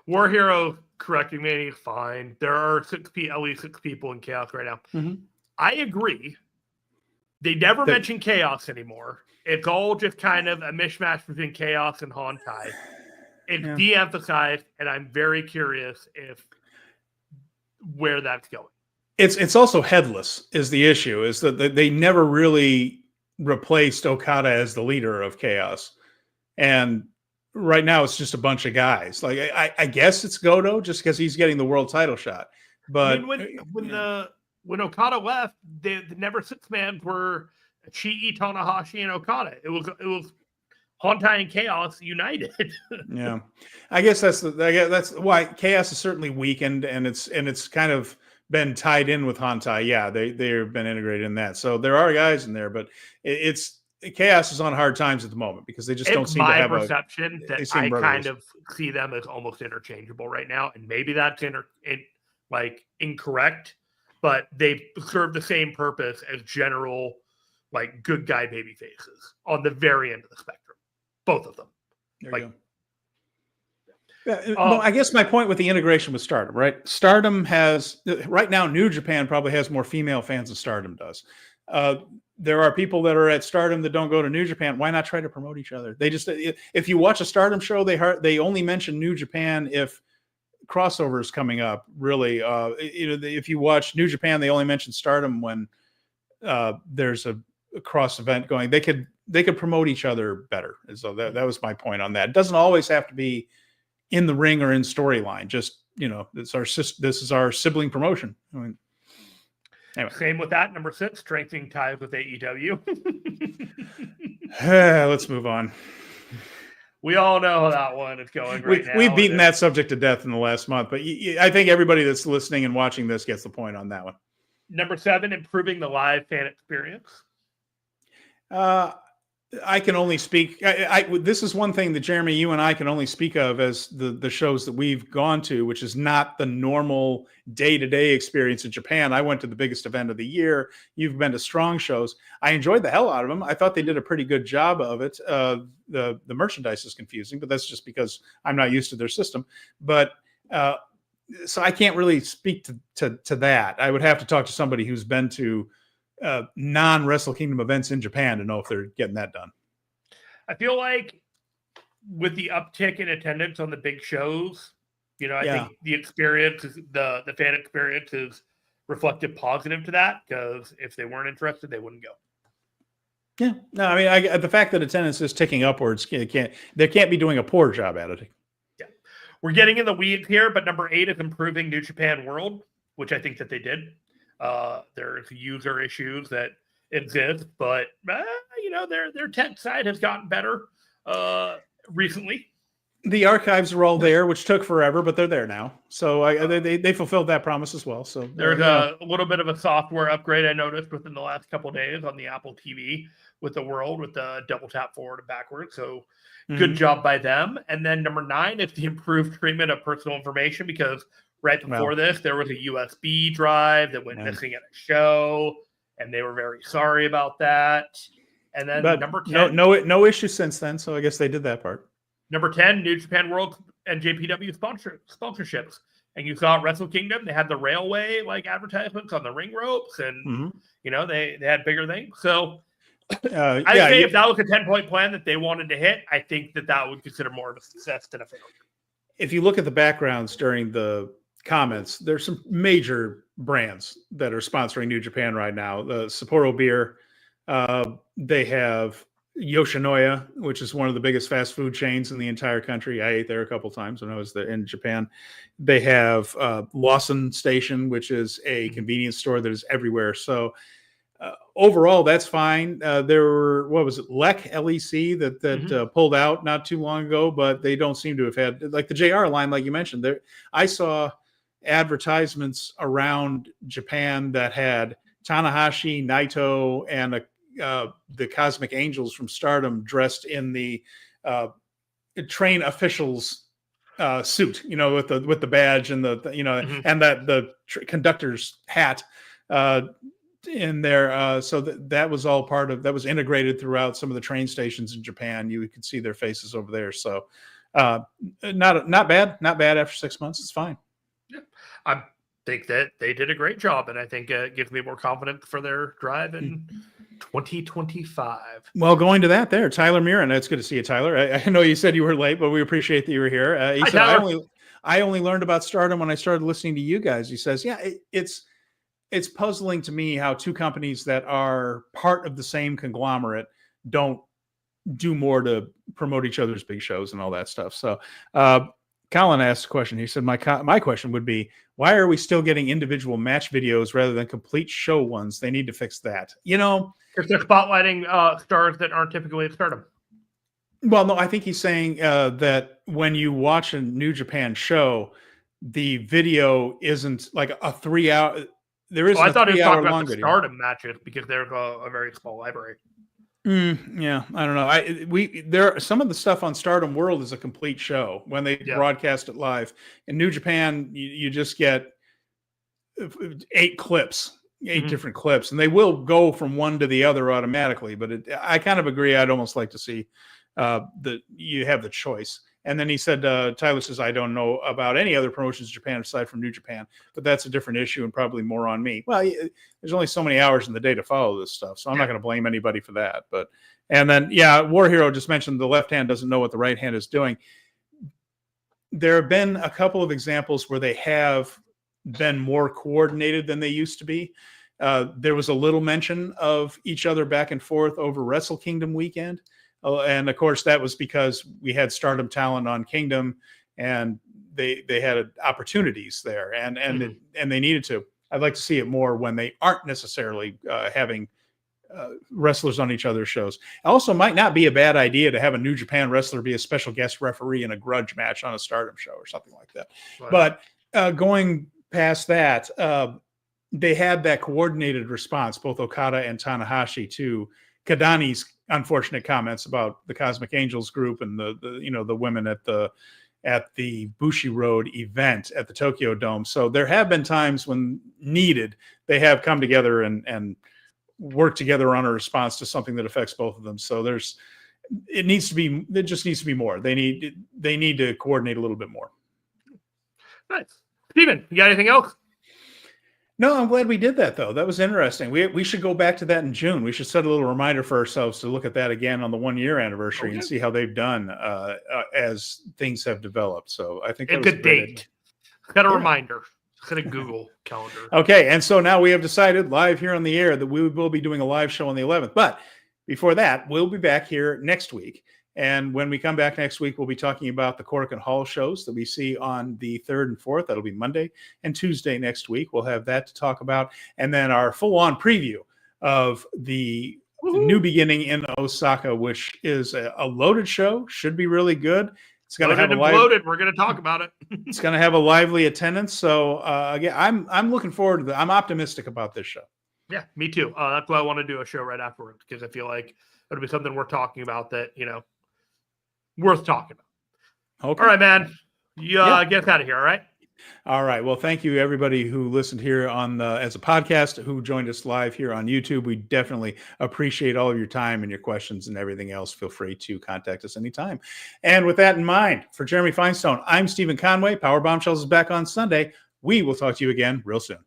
War Hero correcting me, fine. There are at least 6 people in Chaos right now. Mm-hmm. I agree. They never mention Chaos anymore. It's all just kind of a mishmash between Chaos and Hontai. It's de-emphasized, and I'm very curious where that's going. It's also headless is the issue, is that they never really replaced Okada as the leader of Chaos. And right now it's just a bunch of guys. Like, I guess it's Goto just because he's getting the world title shot. But when Okada left, the Never Six-Man were Chi, Tanahashi, and Okada. It was Hontai and Chaos united. Yeah, I guess that's why Chaos is certainly weakened, and it's kind of been tied in with Hontai. Yeah, they've been integrated in that. So there are guys in there, but Chaos is on hard times at the moment because they just don't seem to have perception that I kind of see them as almost interchangeable right now, and maybe that's incorrect, but they serve the same purpose as general good guy baby faces on the very end of the spectrum. Both of them. There you go. Well, I guess my point with the integration with Stardom, right? Stardom has right now. New Japan probably has more female fans than Stardom does. There are people that are at Stardom that don't go to New Japan. Why not try to promote each other? They just, if you watch a Stardom show, they only mention New Japan if crossovers coming up. Really, if you watch New Japan, they only mention Stardom when there's a cross event going. They could promote each other better. And so that was my point on that. It doesn't always have to be in the ring or in storyline. Just, this is our sibling promotion. I mean, anyway. Same with that. Number 6, strengthening ties with AEW. Let's move on. We all know how that one is going now. We've beaten that subject to death in the last month, but I think everybody that's listening and watching this gets the point on that one. Number 7, improving the live fan experience. I can only speak. This is one thing that Jeremy, you and I can only speak of as the shows that we've gone to, which is not the normal day-to-day experience in Japan. I went to the biggest event of the year. You've been to strong shows. I enjoyed the hell out of them. I thought they did a pretty good job of it. The merchandise is confusing, but that's just because I'm not used to their system. But so I can't really speak to that. I would have to talk to somebody who's been to non-Wrestle Kingdom events in Japan to know if they're getting that done. I feel like with the uptick in attendance on the big shows, I think the experience, the fan experience is reflective positive to that, because if they weren't interested, they wouldn't go. Yeah. No, I mean, the fact that attendance is ticking upwards, they can't be doing a poor job at it. Yeah. We're getting in the weeds here, but number 8 is improving New Japan World, which I think that they did. There's user issues that exist, but their tech side has gotten better recently. The archives are all there, which took forever, but they're there now. So they fulfilled that promise as well. So there's a little bit of a software upgrade I noticed within the last couple of days on the Apple TV with the World, with the double tap forward and backward. So good job by them. And then number 9 is the improved treatment of personal information, because right before this, there was a USB drive that went missing at a show, and they were very sorry about that. And then number 10, no issue since then. So I guess they did that part. Number 10, New Japan World and JPW sponsorships. And you saw at Wrestle Kingdom, they had the railway advertisements on the ring ropes, and they had bigger things. So I'd say if that was a 10-point plan that they wanted to hit, I think that would consider more of a success than a failure. If you look at the backgrounds during the comments, there's some major brands that are sponsoring New Japan right now. The Sapporo beer, they have Yoshinoya, which is one of the biggest fast food chains in the entire country. I ate there a couple times when I was there in Japan. They have Lawson Station, which is a convenience store that is everywhere. So overall, that's fine. There were, LEC, L-E-C, that pulled out not too long ago, but they don't seem to have had, like the JR line, like you mentioned. There, I saw advertisements around Japan that had Tanahashi, Naito, and the Cosmic Angels from Stardom dressed in the train officials suit, with the badge and and the conductor's hat in there. So that was all that was integrated throughout some of the train stations in Japan. You could see their faces over there. So not bad after 6 months. It's fine. Yeah. I think that they did a great job, and I think it gives me more confidence for their drive in 2025. Well, going to that there, Tyler Mirren. It's good to see you, Tyler. I know you said you were late, but we appreciate that you were here. He said, I only learned about Stardom when I started listening to you guys. He says, it's puzzling to me how two companies that are part of the same conglomerate don't do more to promote each other's big shows and all that stuff. So Colin asked a question. He said, my question would be, why are we still getting individual match videos rather than complete show ones? They need to fix that. Because they're spotlighting stars that aren't typically at Stardom. Well, no, I think he's saying that when you watch a New Japan show, the video isn't like a 3 hour. There isn't. I thought he was talking about the Stardom matches because they're a very small library. Yeah, I don't know. There some of the stuff on Stardom World is a complete show when they broadcast it live. In New Japan, you just get 8 clips, 8 different clips, and they will go from one to the other automatically. But I kind of agree. I'd almost like to see that you have the choice. And then he said, Tyler says, I don't know about any other promotions in Japan aside from New Japan, but that's a different issue and probably more on me. Well, there's only so many hours in the day to follow this stuff, so I'm not going to blame anybody for that. But and then, War Hero just mentioned the left hand doesn't know what the right hand is doing. There have been a couple of examples where they have been more coordinated than they used to be. There was a little mention of each other back and forth over Wrestle Kingdom weekend. And of course, that was because we had Stardom talent on Kingdom, and they had opportunities there, and they needed to. I'd like to see it more when they aren't necessarily having wrestlers on each other's shows. Also, might not be a bad idea to have a New Japan wrestler be a special guest referee in a grudge match on a Stardom show or something like that. Right. But going past that, they had that coordinated response, both Okada and Tanahashi, to Kadani's unfortunate comments about the Cosmic Angels group and the women at the Bushi Road event at the Tokyo Dome. So there have been times when needed, they have come together and worked together on a response to something that affects both of them. So there just needs to be more. They need to coordinate a little bit more. Nice. Steven, you got anything else? No, I'm glad we did that, though. That was interesting. We should go back to that in June. We should set a little reminder for ourselves to look at that again on the 1-year anniversary and see how they've done as things have developed. So I think a good date. Got a reminder. Got a Google calendar. Okay, and so now we have decided live here on the air that we will be doing a live show on the 11th. But before that, we'll be back here next week. And when we come back next week, we'll be talking about the Korakuen Hall shows that we see on the 3rd and 4th. That'll be Monday and Tuesday next week. We'll have that to talk about. And then our full-on preview of the New Beginning in Osaka, which is a loaded show. Should be really good. It's going to have loaded. We're going to talk about it. It's going to have a lively attendance. So again, I'm looking forward to that. I'm optimistic about this show. Yeah, me too. That's why I want to do a show right afterwards, because I feel like it'll be something worth talking about that, worth talking about. Okay. All right, man. Get out of here. All right. All right. Well, thank you everybody who listened here on as a podcast, who joined us live here on YouTube. We definitely appreciate all of your time and your questions and everything else. Feel free to contact us anytime. And with that in mind, for Jeremy Finestone, I'm Steven Conway. Power Bombshells is back on Sunday. We will talk to you again real soon.